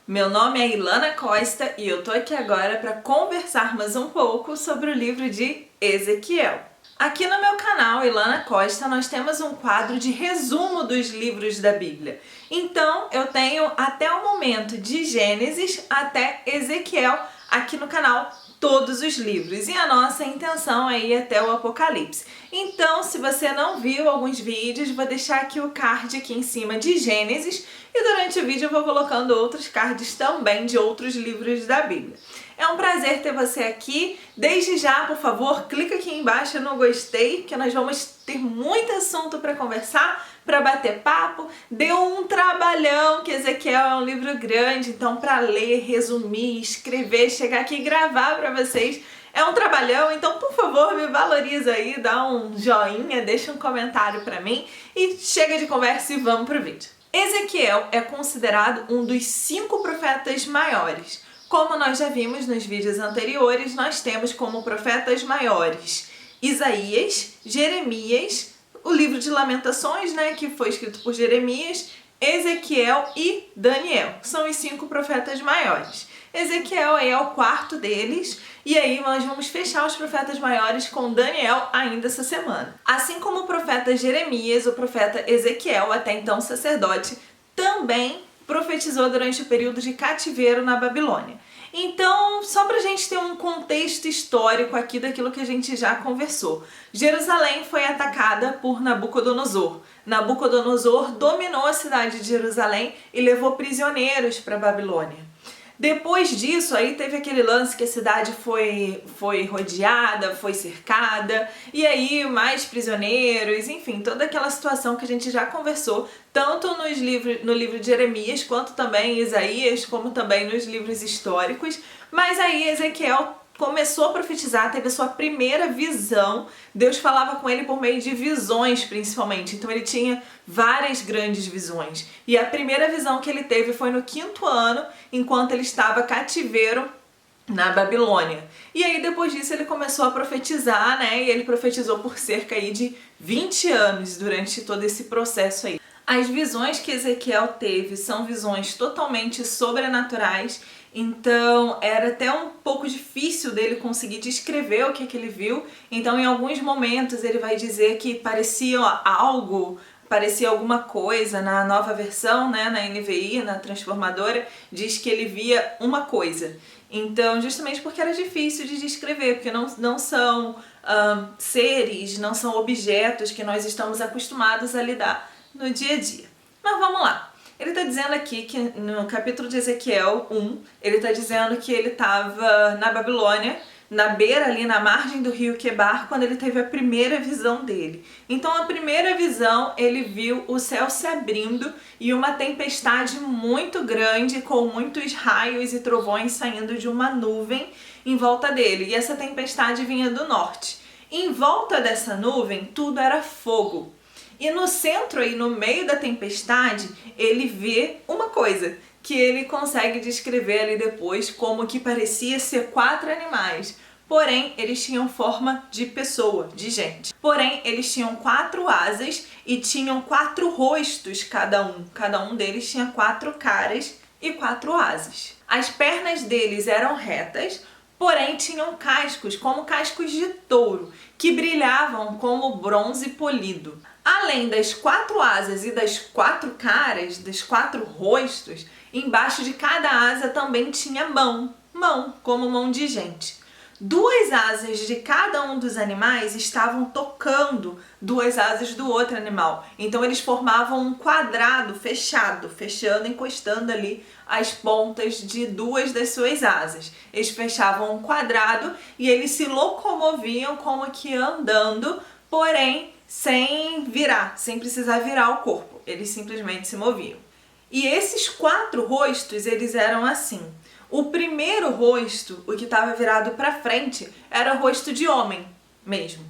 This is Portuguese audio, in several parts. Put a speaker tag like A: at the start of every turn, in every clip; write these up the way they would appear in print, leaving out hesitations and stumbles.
A: Meu nome é Ilana Costa e eu tô aqui agora para conversarmos um pouco sobre o livro de Ezequiel. Aqui no meu canal Ilana Costa nós temos um quadro de resumo dos livros da Bíblia. Então eu tenho até o momento de Gênesis até Ezequiel aqui no canal, todos os livros, e a nossa intenção é ir até o Apocalipse. Então, se você não viu alguns vídeos, vou deixar aqui o card aqui em cima de Gênesis e durante o vídeo eu vou colocando outros cards também de outros livros da Bíblia. É um prazer ter você aqui. Desde já, por favor, clica aqui embaixo no gostei, que nós vamos ter muito assunto para conversar, para bater papo. Deu um trabalhão, que Ezequiel é um livro grande, então para ler, resumir, escrever, chegar aqui e gravar para vocês é um trabalhão. Então, por favor, me valoriza aí, dá um joinha, deixa um comentário para mim e chega de conversa e vamos pro vídeo. Ezequiel é considerado um dos 5 profetas maiores. Como nós já vimos nos vídeos anteriores, nós temos como profetas maiores Isaías, Jeremias, o livro de Lamentações, que foi escrito por Jeremias, Ezequiel e Daniel. São os 5 profetas maiores. Ezequiel é o 4º deles, e aí nós vamos fechar os profetas maiores com Daniel ainda essa semana. Assim como o profeta Jeremias, o profeta Ezequiel, até então sacerdote, também profetizou durante o período de cativeiro na Babilônia. Então, só para a gente ter um contexto histórico aqui daquilo que a gente já conversou. Jerusalém foi atacada por Nabucodonosor. Nabucodonosor dominou a cidade de Jerusalém e levou prisioneiros para a Babilônia. Depois disso, aí teve aquele lance que a cidade foi rodeada, foi cercada, e aí mais prisioneiros, enfim, toda aquela situação que a gente já conversou, tanto no livro de Jeremias, quanto também em Isaías, como também nos livros históricos. Mas aí Ezequiel começou a profetizar, teve a sua primeira visão. Deus falava com ele por meio de visões, principalmente. Então ele tinha várias grandes visões. E a primeira visão que ele teve foi no 5º ano, enquanto ele estava cativeiro na Babilônia. E aí depois disso ele começou a profetizar, e ele profetizou por cerca aí de 20 anos durante todo esse processo aí. As visões que Ezequiel teve são visões totalmente sobrenaturais, então era até um pouco difícil dele conseguir descrever o que ele viu. Então em alguns momentos ele vai dizer que parecia alguma coisa. Na nova versão, na NVI, na transformadora, diz que ele via uma coisa. Então, justamente porque era difícil de descrever, porque não são seres, não são objetos que nós estamos acostumados a lidar no dia a dia. Mas vamos lá. Ele está dizendo aqui que no capítulo de Ezequiel 1, ele está dizendo que ele estava na Babilônia, na beira ali, na margem do rio Quebar, quando ele teve a primeira visão dele. Então, a primeira visão, ele viu o céu se abrindo e uma tempestade muito grande, com muitos raios e trovões saindo de uma nuvem em volta dele. E essa tempestade vinha do norte. Em volta dessa nuvem, tudo era fogo. E no centro, aí no meio da tempestade, ele vê uma coisa que ele consegue descrever ali depois como que parecia ser 4 animais. Porém, eles tinham forma de pessoa, de gente. Porém, eles tinham 4 asas e tinham 4 rostos cada um. Cada um deles tinha 4 caras e 4 asas. As pernas deles eram retas, porém tinham cascos, como cascos de touro, que brilhavam como bronze polido. Além das 4 asas e das 4 caras, dos 4 rostos, embaixo de cada asa também tinha mão, como mão de gente. 2 asas de cada um dos animais estavam tocando 2 asas do outro animal. Então eles formavam um quadrado fechando, encostando ali as pontas de 2 das suas asas. Eles fechavam um quadrado e eles se locomoviam como que andando, porém sem precisar virar o corpo. Eles simplesmente se moviam. E esses 4 rostos, eles eram assim. O primeiro rosto, o que estava virado para frente, era o rosto de homem mesmo.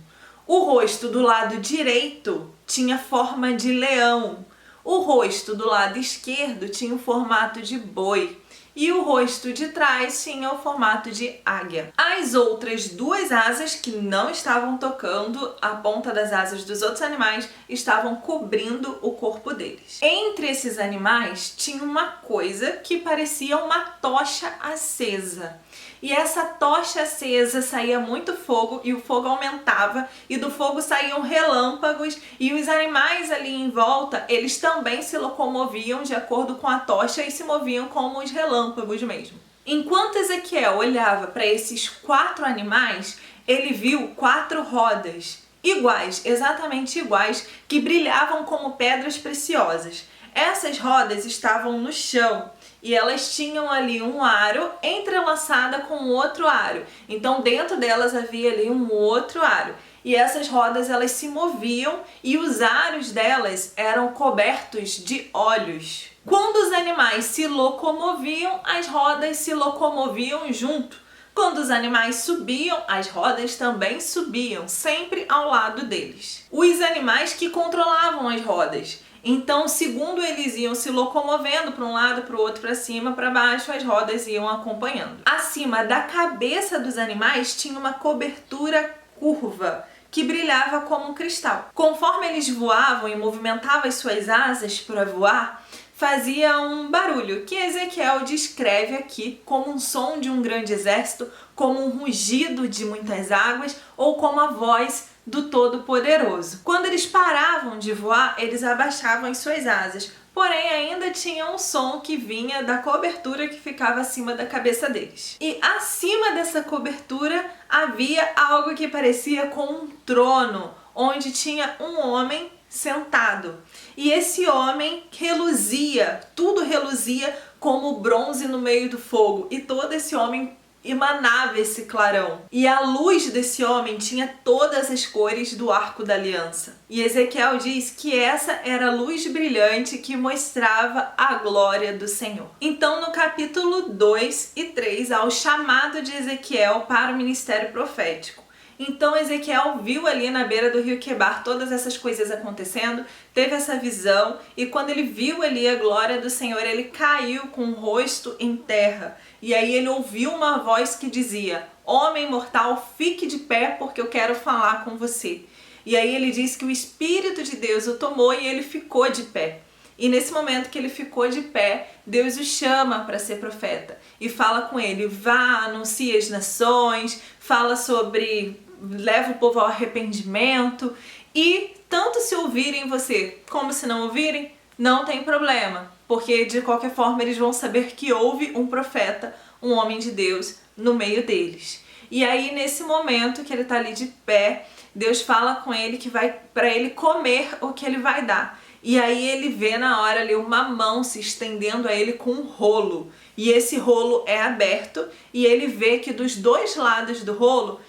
A: O rosto do lado direito tinha forma de leão. O rosto do lado esquerdo tinha o formato de boi. e o rosto de trás tinha o formato de águia. As outras duas asas que não estavam tocando a ponta das asas dos outros animais estavam cobrindo o corpo deles. Entre esses animais tinha uma coisa que parecia uma tocha acesa. E essa tocha acesa saía muito fogo e o fogo aumentava e do fogo saíam relâmpagos e os animais ali em volta, eles também se locomoviam de acordo com a tocha e se moviam como os relâmpagos mesmo. Enquanto Ezequiel olhava para esses 4 animais, ele viu 4 rodas iguais, exatamente iguais, que brilhavam como pedras preciosas. Essas rodas estavam no chão e elas tinham ali um aro entrelaçada com outro aro. Então dentro delas havia ali um outro aro. E essas rodas elas se moviam e os aros delas eram cobertos de olhos. Quando os animais se locomoviam, as rodas se locomoviam junto. Quando os animais subiam, as rodas também subiam, sempre ao lado deles. Os animais que controlavam as rodas. Então, segundo eles iam se locomovendo para um lado, para o outro, para cima, para baixo, as rodas iam acompanhando. Acima da cabeça dos animais tinha uma cobertura curva que brilhava como um cristal. Conforme eles voavam e movimentavam as suas asas para voar, fazia um barulho que Ezequiel descreve aqui como um som de um grande exército, como um rugido de muitas águas ou como a voz do Todo-Poderoso. Quando eles paravam de voar, eles abaixavam as suas asas, porém ainda tinha um som que vinha da cobertura que ficava acima da cabeça deles. E acima dessa cobertura havia algo que parecia com um trono, onde tinha um homem sentado. E esse homem reluzia, tudo reluzia como bronze no meio do fogo, e todo esse homem emanava esse clarão. E a luz desse homem tinha todas as cores do arco da aliança. E Ezequiel diz que essa era a luz brilhante que mostrava a glória do Senhor. Então, no capítulo 2 e 3, há o chamado de Ezequiel para o ministério profético. Então Ezequiel viu ali na beira do rio Quebar todas essas coisas acontecendo, teve essa visão e quando ele viu ali a glória do Senhor, ele caiu com o rosto em terra. E aí ele ouviu uma voz que dizia: "Homem mortal, fique de pé porque eu quero falar com você." E aí ele diz que o Espírito de Deus o tomou e ele ficou de pé. E nesse momento que ele ficou de pé, Deus o chama para ser profeta e fala com ele: "Vá, anuncie as nações, fala sobre... leva o povo ao arrependimento e tanto se ouvirem você como se não ouvirem, não tem problema, porque de qualquer forma eles vão saber que houve um profeta, um homem de Deus no meio deles." E aí nesse momento que ele está ali de pé, Deus fala com ele que vai para ele comer o que ele vai dar. E aí ele vê na hora ali uma mão se estendendo a ele com um rolo. E esse rolo é aberto e ele vê que dos dois lados do rolo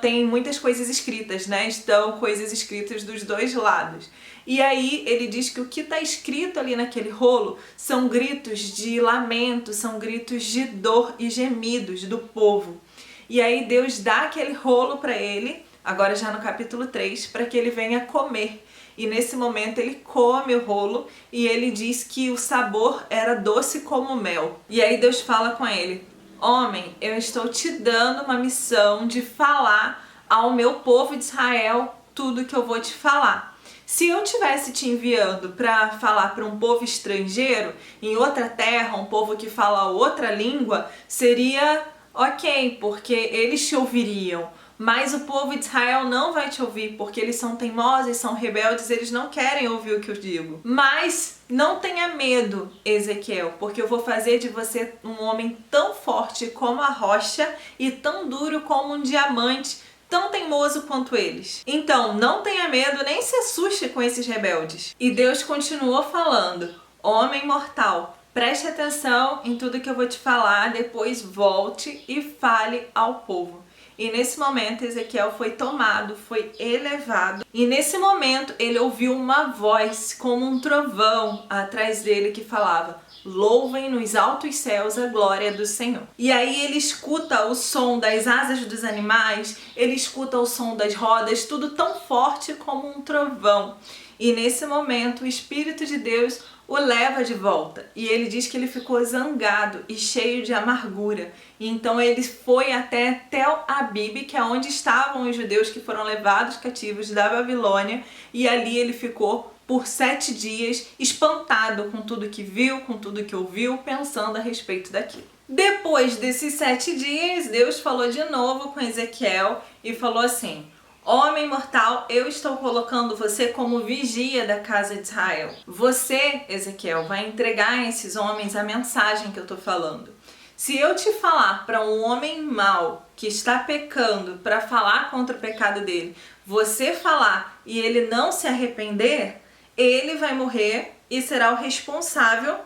A: tem muitas coisas escritas, né? Estão coisas escritas dos dois lados. E aí ele diz que o que está escrito ali naquele rolo são gritos de lamento, são gritos de dor e gemidos do povo. E aí Deus dá aquele rolo para ele, agora já no capítulo 3, para que ele venha comer. E nesse momento ele come o rolo e ele diz que o sabor era doce como mel. E aí Deus fala com ele: "Homem, eu estou te dando uma missão de falar ao meu povo de Israel tudo que eu vou te falar. Se eu tivesse te enviando para falar para um povo estrangeiro, em outra terra, um povo que fala outra língua, seria ok, porque eles te ouviriam. Mas o povo de Israel não vai te ouvir, porque eles são teimosos, são rebeldes, eles não querem ouvir o que eu digo. Mas não tenha medo, Ezequiel, porque eu vou fazer de você um homem tão forte como a rocha e tão duro como um diamante, tão teimoso quanto eles. Então, não tenha medo, nem se assuste com esses rebeldes." E Deus continuou falando: "Homem mortal, preste atenção em tudo que eu vou te falar, depois volte e fale ao povo." E nesse momento Ezequiel foi tomado, foi elevado. E nesse momento ele ouviu uma voz como um trovão atrás dele que falava: "Louvem nos altos céus a glória do Senhor." E aí ele escuta o som das asas dos animais, ele escuta o som das rodas, tudo tão forte como um trovão. E nesse momento o Espírito de Deus o leva de volta. E ele diz que ele ficou zangado e cheio de amargura. E então ele foi até Tel Abib, que é onde estavam os judeus que foram levados cativos da Babilônia. E ali ele ficou por 7 dias, espantado com tudo que viu, com tudo que ouviu, pensando a respeito daquilo. Depois desses 7 dias, Deus falou de novo com Ezequiel e falou assim: homem mortal, eu estou colocando você como vigia da casa de Israel. Você, Ezequiel, vai entregar a esses homens a mensagem que eu estou falando. Se eu te falar para um homem mau que está pecando, para falar contra o pecado dele, você falar e ele não se arrepender, ele vai morrer e será o responsável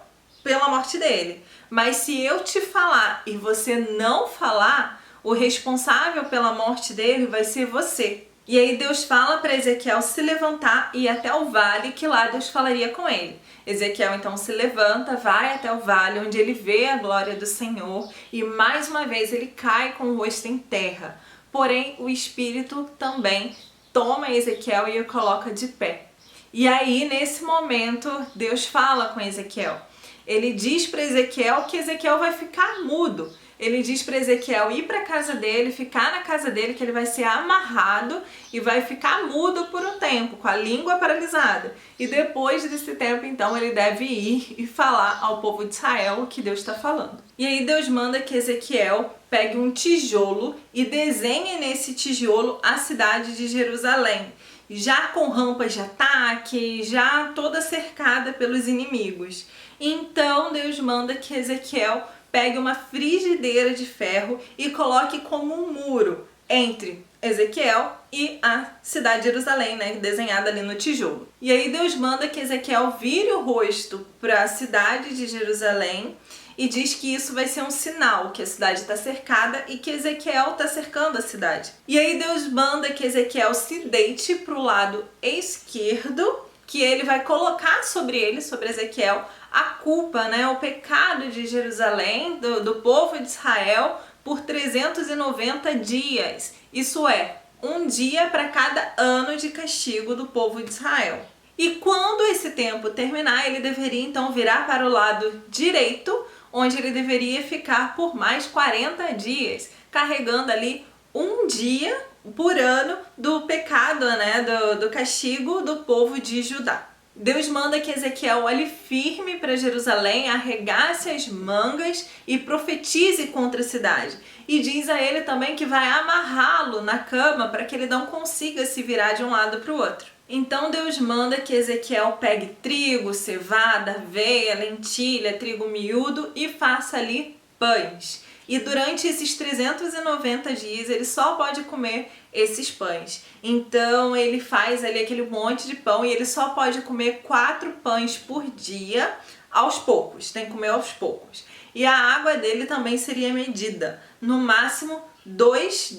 A: pela morte dele. Mas se eu te falar e você não falar, o responsável pela morte dele vai ser você. E aí Deus fala para Ezequiel se levantar e ir até o vale, que lá Deus falaria com ele. Ezequiel então se levanta, vai até o vale, onde ele vê a glória do Senhor e mais uma vez ele cai com o rosto em terra. Porém, o Espírito também toma Ezequiel e o coloca de pé. E aí, nesse momento, Deus fala com Ezequiel. Ele diz para Ezequiel que Ezequiel vai ficar mudo. Ele diz para Ezequiel ir para a casa dele, ficar na casa dele, que ele vai ser amarrado e vai ficar mudo por um tempo, com a língua paralisada. E depois desse tempo, então, ele deve ir e falar ao povo de Israel o que Deus está falando. E aí Deus manda que Ezequiel pegue um tijolo e desenhe nesse tijolo a cidade de Jerusalém, já com rampas de ataque, já toda cercada pelos inimigos. Então Deus manda que Ezequiel pegue uma frigideira de ferro e coloque como um muro entre Ezequiel e a cidade de Jerusalém, né, desenhada ali no tijolo. E aí Deus manda que Ezequiel vire o rosto para a cidade de Jerusalém e diz que isso vai ser um sinal que a cidade está cercada e que Ezequiel está cercando a cidade. E aí Deus manda que Ezequiel se deite para o lado esquerdo, que ele vai colocar sobre ele, sobre Ezequiel, a culpa, né, o pecado de Jerusalém, do povo de Israel, por 390 dias. Isso é, um dia para cada ano de castigo do povo de Israel. E quando esse tempo terminar, ele deveria então virar para o lado direito, onde ele deveria ficar por mais 40 dias, carregando ali um dia por ano do pecado, né, do castigo do povo de Judá. Deus manda que Ezequiel olhe firme para Jerusalém, arregace as mangas e profetize contra a cidade. E diz a ele também que vai amarrá-lo na cama para que ele não consiga se virar de um lado para o outro. Então Deus manda que Ezequiel pegue trigo, cevada, aveia, lentilha, trigo miúdo e faça ali pães. E durante esses 390 dias ele só pode comer esses pães. Então ele faz ali aquele monte de pão e ele só pode comer 4 pães por dia aos poucos, tem que comer aos poucos. E a água dele também seria medida, no máximo 2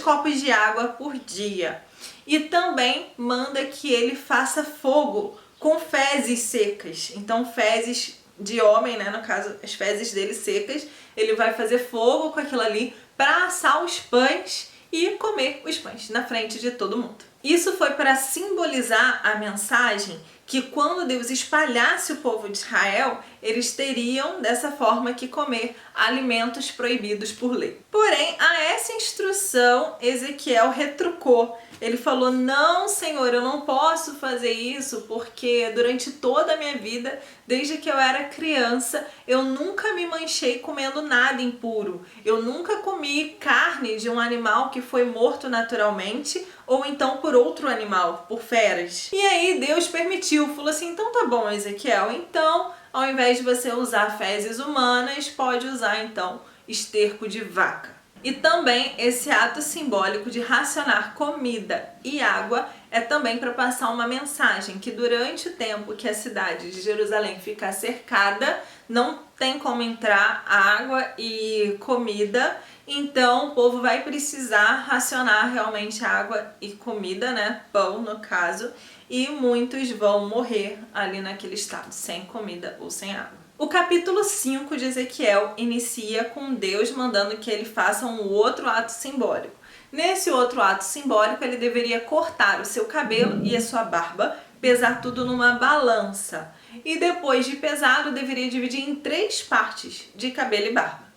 A: copos de água por dia. E também manda que ele faça fogo com fezes secas. Então fezes de homem, né, no caso as fezes dele secas, ele vai fazer fogo com aquilo ali para assar os pães e comer os pães na frente de todo mundo. Isso foi para simbolizar a mensagem que quando Deus espalhasse o povo de Israel, eles teriam dessa forma que comer alimentos proibidos por lei. Porém, a essa instrução Ezequiel retrucou. Ele falou: não, Senhor, eu não posso fazer isso porque durante toda a minha vida, desde que eu era criança, eu nunca me manchei comendo nada impuro. Eu nunca comi carne de um animal que foi morto naturalmente ou então por outro animal, por feras. E aí Deus permitiu, falou assim: então tá bom, Ezequiel, então ao invés de você usar fezes humanas, pode usar então esterco de vaca. E também esse ato simbólico de racionar comida e água é também para passar uma mensagem que durante o tempo que a cidade de Jerusalém ficar cercada, não tem como entrar água e comida, então o povo vai precisar racionar realmente água e comida, né, pão no caso, e muitos vão morrer ali naquele estado, sem comida ou sem água. O capítulo 5 de Ezequiel inicia com Deus mandando que ele faça um outro ato simbólico. Nesse outro ato simbólico, ele deveria cortar o seu cabelo e a sua barba, pesar tudo numa balança. e depois de pesado deveria dividir em 3 partes de cabelo e barba.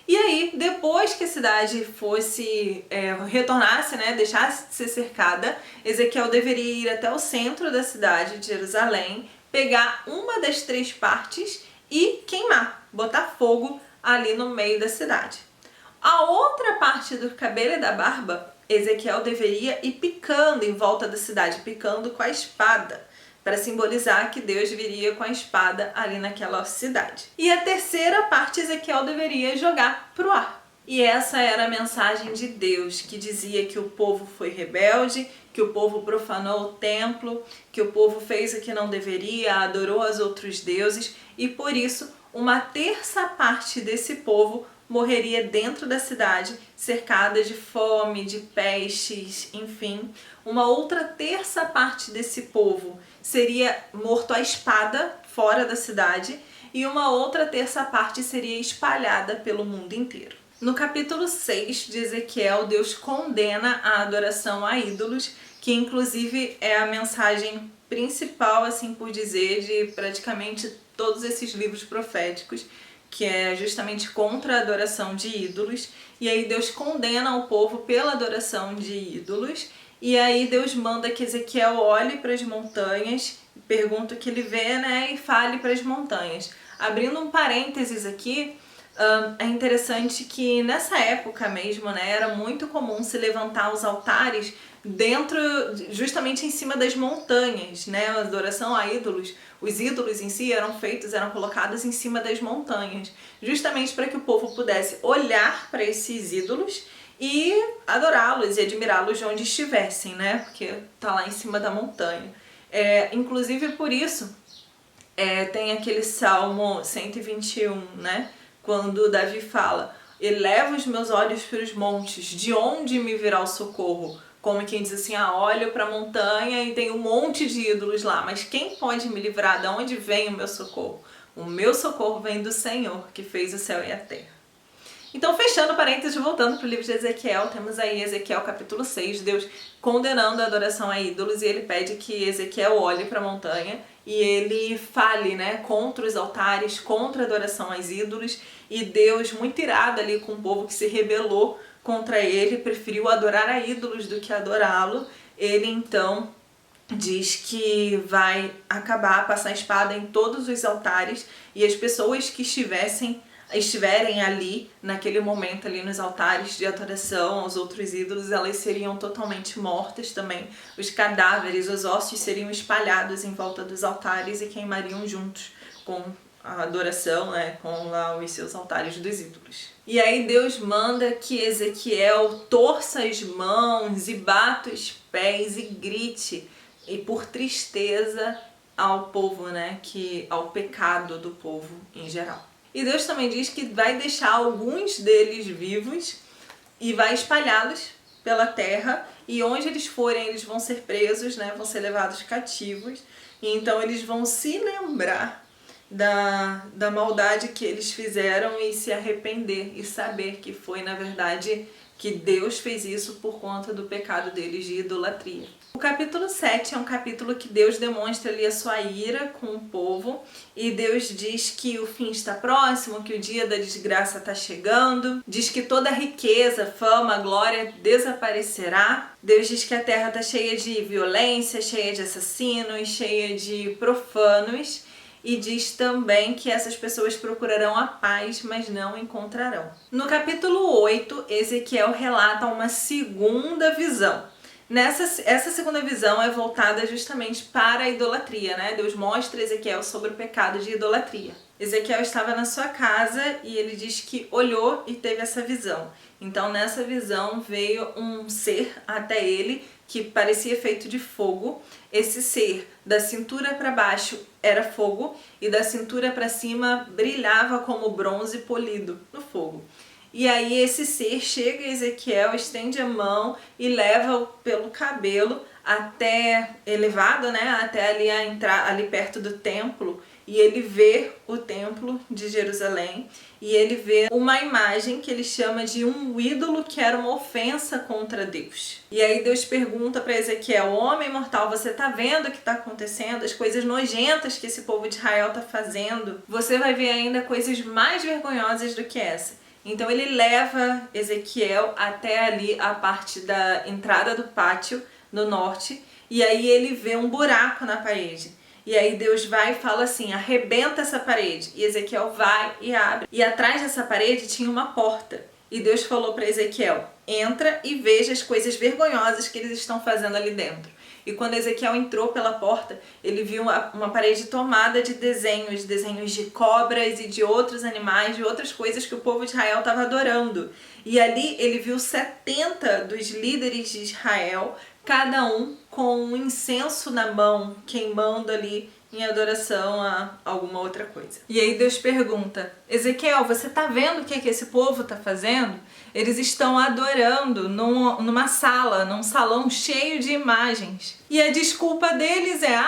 A: E aí, depois que a cidade fosse, retornasse, né, deixasse de ser cercada, Ezequiel deveria ir até o centro da cidade de Jerusalém, pegar uma das 3 partes e queimar, botar fogo ali no meio da cidade. A outra parte do cabelo e da barba, Ezequiel deveria ir picando em volta da cidade, picando com a espada, para simbolizar que Deus viria com a espada ali naquela cidade. E a terceira parte Ezequiel deveria jogar para o ar. E essa era a mensagem de Deus, que dizia que o povo foi rebelde, que o povo profanou o templo, que o povo fez o que não deveria, adorou aos outros deuses, e por isso uma terça parte desse povo morreria dentro da cidade, cercada de fome, de pestes, enfim. Uma outra terça parte desse povo seria morto à espada fora da cidade e uma outra terça parte seria espalhada pelo mundo inteiro. No capítulo 6 de Ezequiel, Deus condena a adoração a ídolos, que inclusive é a mensagem principal, assim por dizer, de praticamente todos esses livros proféticos, que é justamente contra a adoração de ídolos. E aí Deus condena o povo pela adoração de ídolos. E aí Deus manda que Ezequiel olhe para as montanhas, pergunta o que ele vê, né, e fale para as montanhas. Abrindo um parênteses aqui, é interessante que nessa época mesmo, né, era muito comum se levantar os altares dentro, justamente em cima das montanhas, né, a adoração a ídolos. Os ídolos em si eram colocados em cima das montanhas, justamente para que o povo pudesse olhar para esses ídolos e adorá-los e admirá-los de onde estivessem, né, porque tá lá em cima da montanha. Inclusive por isso, tem aquele Salmo 121, né, quando Davi fala: eleva os meus olhos para os montes, de onde me virá o socorro? Como quem diz assim, olho para a montanha e tem um monte de ídolos lá, mas quem pode me livrar? De onde vem o meu socorro? O meu socorro vem do Senhor, que fez o céu e a terra. Então, fechando parênteses, voltando para o livro de Ezequiel, temos aí Ezequiel capítulo 6, Deus condenando a adoração a ídolos, e ele pede que Ezequiel olhe para a montanha e ele fale, né, contra os altares, contra a adoração aos ídolos, e Deus, muito irado ali com o povo que se rebelou contra ele, preferiu adorar a ídolos do que adorá-lo. Ele então diz que vai acabar, passar a espada em todos os altares, e as pessoas que estiverem ali, naquele momento ali nos altares de adoração aos outros ídolos, elas seriam totalmente mortas também. Os cadáveres, os ossos seriam espalhados em volta dos altares e queimariam juntos com a adoração, né, com lá os seus altares dos ídolos. E aí Deus manda que Ezequiel torça as mãos e bata os pés e grite, e por tristeza ao povo, né, ao pecado do povo em geral. E Deus também diz que vai deixar alguns deles vivos e vai espalhá-los pela terra, e onde eles forem eles vão ser presos, né, vão ser levados cativos, e então eles vão se lembrar da maldade que eles fizeram e se arrepender e saber que foi, na verdade, que Deus fez isso por conta do pecado deles de idolatria. O capítulo 7 é um capítulo que Deus demonstra ali a sua ira com o povo, e Deus diz que o fim está próximo, que o dia da desgraça está chegando, diz que toda a riqueza, fama, glória desaparecerá. Deus diz que a terra está cheia de violência, cheia de assassinos, cheia de profanos, e diz também que essas pessoas procurarão a paz, mas não encontrarão. No capítulo 8, Ezequiel relata uma segunda visão. Essa segunda visão é voltada justamente para a idolatria, né? Deus mostra a Ezequiel sobre o pecado de idolatria. Ezequiel estava na sua casa e ele diz que olhou e teve essa visão. Então, nessa visão veio um ser até ele que parecia feito de fogo. Esse ser, da cintura para baixo era fogo e da cintura para cima brilhava como bronze polido no fogo. E aí esse ser chega a Ezequiel, estende a mão e leva-o pelo cabelo até elevado, né, até ali perto do templo, e ele vê o templo de Jerusalém e ele vê uma imagem que ele chama de um ídolo que era uma ofensa contra Deus. E aí Deus pergunta para Ezequiel: homem mortal, você tá vendo o que está acontecendo? As coisas nojentas que esse povo de Israel tá fazendo? Você vai ver ainda coisas mais vergonhosas do que essa. Então ele leva Ezequiel até ali a parte da entrada do pátio no norte, e aí ele vê um buraco na parede. E aí Deus vai e fala assim: arrebenta essa parede. E Ezequiel vai e abre. E atrás dessa parede tinha uma porta. E Deus falou para Ezequiel: entra e veja as coisas vergonhosas que eles estão fazendo ali dentro. E quando Ezequiel entrou pela porta, ele viu uma parede tomada de desenhos de cobras e de outros animais, de outras coisas que o povo de Israel estava adorando. E ali ele viu 70 dos líderes de Israel, cada um com um incenso na mão, queimando ali em adoração a alguma outra coisa. E aí Deus pergunta: Ezequiel, você está vendo o que esse povo está fazendo? Eles estão adorando numa sala, num salão cheio de imagens. E a desculpa deles é: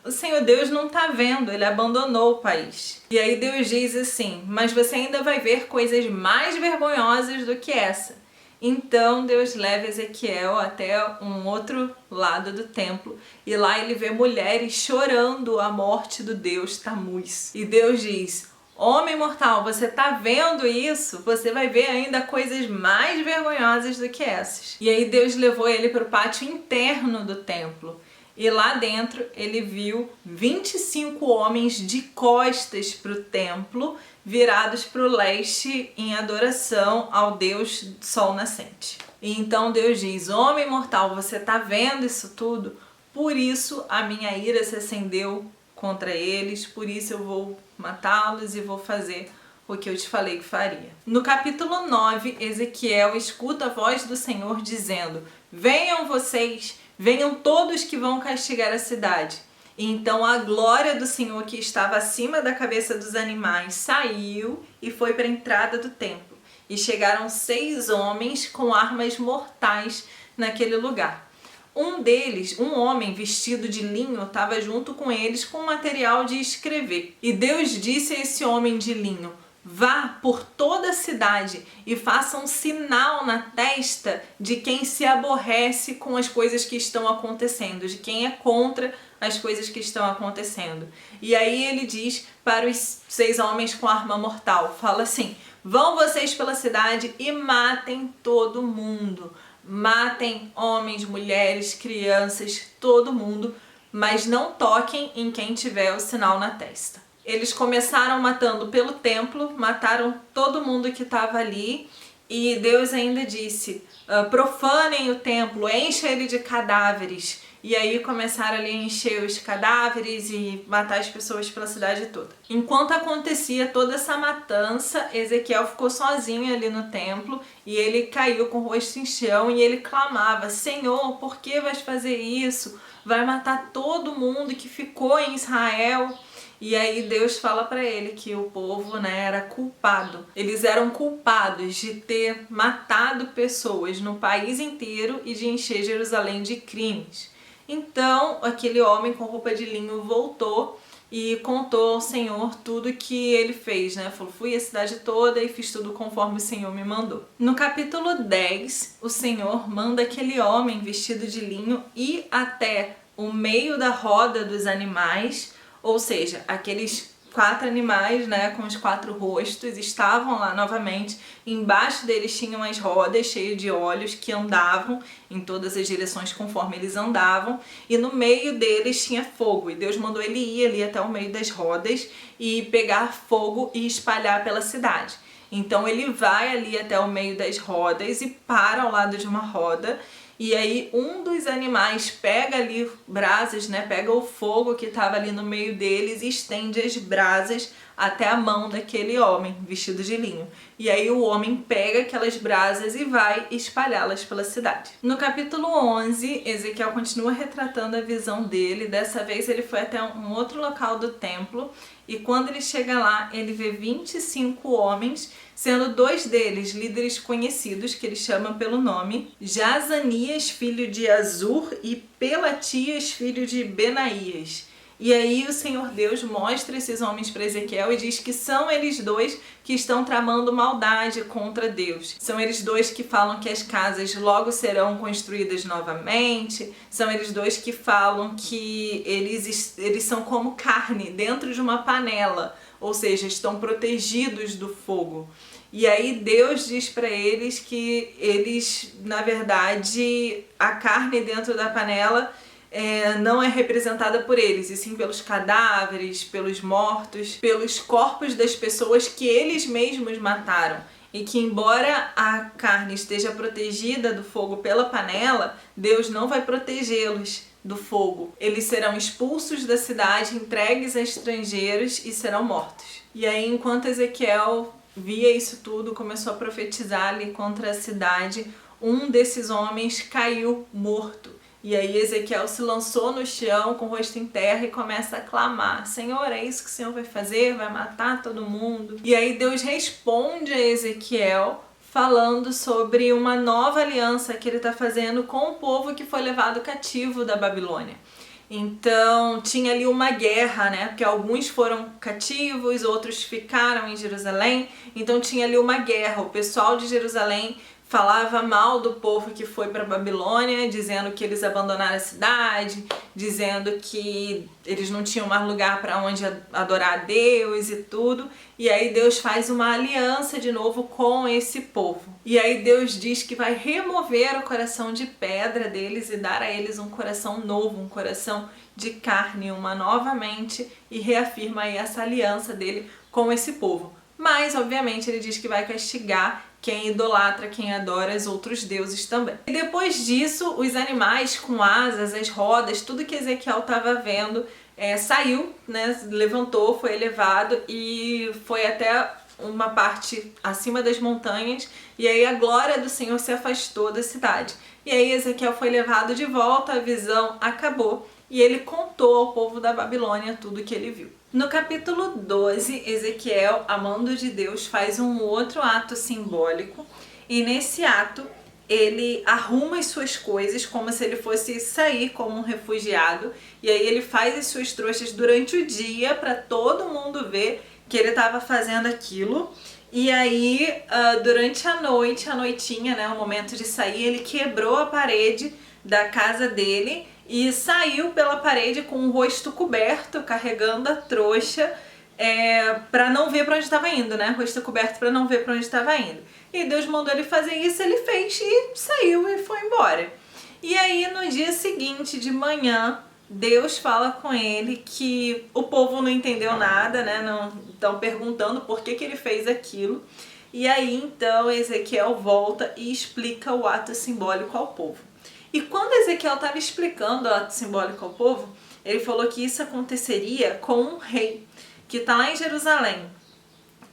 A: o Senhor Deus não está vendo, ele abandonou o país. E aí Deus diz assim: mas você ainda vai ver coisas mais vergonhosas do que essa. Então Deus leva Ezequiel até um outro lado do templo e lá ele vê mulheres chorando a morte do deus Tamuz. E Deus diz: homem mortal, você tá vendo isso? Você vai ver ainda coisas mais vergonhosas do que essas. E aí Deus levou ele para o pátio interno do templo. E lá dentro ele viu 25 homens de costas para o templo, virados para o leste em adoração ao Deus Sol Nascente. E então Deus diz: homem mortal, você está vendo isso tudo? Por isso a minha ira se acendeu contra eles, por isso eu vou matá-los e vou fazer o que eu te falei que faria. No capítulo 9, Ezequiel escuta a voz do Senhor dizendo: venham vocês, venham todos que vão castigar a cidade. E então a glória do Senhor que estava acima da cabeça dos animais saiu e foi para a entrada do templo. E chegaram 6 homens com armas mortais naquele lugar. Um deles, um homem vestido de linho, estava junto com eles com material de escrever. E Deus disse a esse homem de linho: vá por toda a cidade e faça um sinal na testa de quem se aborrece com as coisas que estão acontecendo, de quem é contra as coisas que estão acontecendo. E aí ele diz para os 6 homens com arma mortal, fala assim: vão vocês pela cidade e matem todo mundo. Matem homens, mulheres, crianças, todo mundo, mas não toquem em quem tiver o sinal na testa. Eles começaram matando pelo templo, mataram todo mundo que estava ali, e Deus ainda disse: profanem o templo, enchem ele de cadáveres. E aí começaram ali a encher os cadáveres e matar as pessoas pela cidade toda. Enquanto acontecia toda essa matança, Ezequiel ficou sozinho ali no templo e ele caiu com o rosto em chão e ele clamava: Senhor, por que vais fazer isso? Vai matar todo mundo que ficou em Israel? E aí Deus fala para ele que o povo, era culpado. Eles eram culpados de ter matado pessoas no país inteiro e de encher Jerusalém de crimes. Então aquele homem com roupa de linho voltou e contou ao Senhor tudo que ele fez, Falou: fui a cidade toda e fiz tudo conforme o Senhor me mandou. No capítulo 10, o Senhor manda aquele homem vestido de linho ir até o meio da roda dos animais, ou seja, aqueles 4 animais, com os 4 rostos, estavam lá novamente. Embaixo deles tinham as rodas cheias de olhos que andavam em todas as direções conforme eles andavam. E no meio deles tinha fogo. E Deus mandou ele ir ali até o meio das rodas e pegar fogo e espalhar pela cidade. Então ele vai ali até o meio das rodas e para ao lado de uma roda. E aí um dos animais pega ali brasas, pega o fogo que estava ali no meio deles e estende as brasas até a mão daquele homem vestido de linho. E aí o homem pega aquelas brasas e vai espalhá-las pela cidade. No capítulo 11, Ezequiel continua retratando a visão dele. Dessa vez ele foi até um outro local do templo e quando ele chega lá, ele vê 25 homens, sendo 2 deles líderes conhecidos, que ele chama pelo nome: Jazanias, filho de Azur, e Pelatias, filho de Benaías. E aí o Senhor Deus mostra esses homens para Ezequiel e diz que são eles dois que estão tramando maldade contra Deus. São eles dois que falam que as casas logo serão construídas novamente. São eles dois que falam que eles são como carne dentro de uma panela, ou seja, estão protegidos do fogo. E aí Deus diz para eles que eles, na verdade, a carne dentro da panela não é representada por eles, e sim pelos cadáveres, pelos mortos, pelos corpos das pessoas que eles mesmos mataram. E que embora a carne esteja protegida do fogo pela panela, Deus não vai protegê-los do fogo. Eles serão expulsos da cidade, entregues a estrangeiros e serão mortos. E aí, enquanto Ezequiel via isso tudo, começou a profetizar ali contra a cidade, um desses homens caiu morto. E aí Ezequiel se lançou no chão com o rosto em terra e começa a clamar: Senhor, é isso que o Senhor vai fazer? Vai matar todo mundo? E aí Deus responde a Ezequiel falando sobre uma nova aliança que ele está fazendo com o povo que foi levado cativo da Babilônia. Então tinha ali uma guerra, né? Porque alguns foram cativos, outros ficaram em Jerusalém. Então tinha ali uma guerra. O pessoal de Jerusalém falava mal do povo que foi para Babilônia, dizendo que eles abandonaram a cidade, dizendo que eles não tinham mais lugar para onde adorar a Deus e tudo. E aí Deus faz uma aliança de novo com esse povo. E aí Deus diz que vai remover o coração de pedra deles e dar a eles um coração novo, um coração de carne, uma nova mente, e reafirma aí essa aliança dele com esse povo. Mas, obviamente, ele diz que vai castigar quem idolatra, quem adora os outros deuses também. E depois disso, os animais com asas, as rodas, tudo que Ezequiel estava vendo, saiu, né? Levantou, foi elevado e foi até uma parte acima das montanhas, e aí a glória do Senhor se afastou da cidade. E aí Ezequiel foi levado de volta, a visão acabou, e ele contou ao povo da Babilônia tudo que ele viu. No capítulo 12, Ezequiel, a mando de Deus, faz um outro ato simbólico, e nesse ato ele arruma as suas coisas como se ele fosse sair como um refugiado, e aí ele faz as suas trouxas durante o dia para todo mundo ver que ele estava fazendo aquilo. E aí durante a noite, a noitinha, né, o momento de sair, ele quebrou a parede da casa dele e saiu pela parede com o rosto coberto, carregando a trouxa, para não ver para onde estava indo, né? Rosto coberto para não ver para onde estava indo. E Deus mandou ele fazer isso, ele fez e saiu e foi embora. E aí no dia seguinte de manhã, Deus fala com ele que o povo não entendeu nada, né? Não estão perguntando por que ele fez aquilo. E aí então Ezequiel volta e explica o ato simbólico ao povo. E quando Ezequiel estava explicando o ato simbólico ao povo, ele falou que isso aconteceria com um rei que está lá em Jerusalém.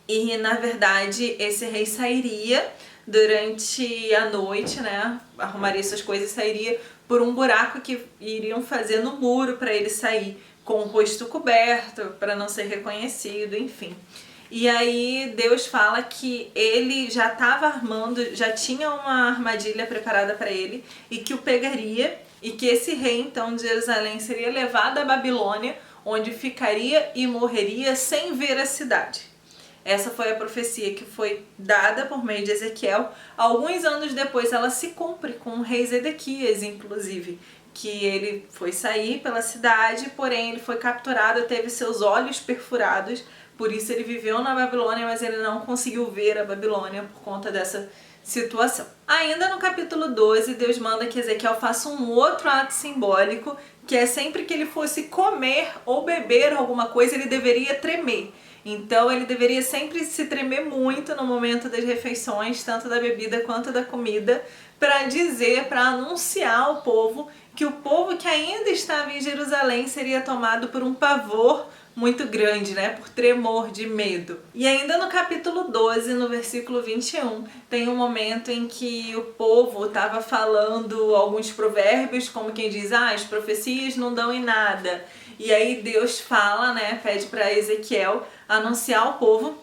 A: E na verdade esse rei sairia durante a noite, né? Arrumaria suas coisas e sairia por um buraco que iriam fazer no muro para ele sair com o rosto coberto, para não ser reconhecido, enfim. E aí Deus fala que ele já estava armando, já tinha uma armadilha preparada para ele e que o pegaria, e que esse rei então de Jerusalém seria levado à Babilônia, onde ficaria e morreria sem ver a cidade. Essa foi a profecia que foi dada por meio de Ezequiel. Alguns anos depois ela se cumpre com o rei Zedequias, inclusive, que ele foi sair pela cidade, porém ele foi capturado, teve seus olhos perfurados, por isso ele viveu na Babilônia, mas ele não conseguiu ver a Babilônia por conta dessa situação. Ainda no capítulo 12, Deus manda que Ezequiel faça um outro ato simbólico, que é sempre que ele fosse comer ou beber alguma coisa, ele deveria tremer. Então ele deveria sempre se tremer muito no momento das refeições, tanto da bebida quanto da comida, para dizer, para anunciar ao povo que o povo que ainda estava em Jerusalém seria tomado por um pavor muito grande, né? Por tremor de medo. E ainda no capítulo 12, no versículo 21, tem um momento em que o povo estava falando alguns provérbios, como quem diz, as profecias não dão em nada. E aí Deus fala, né? Pede para Ezequiel anunciar ao povo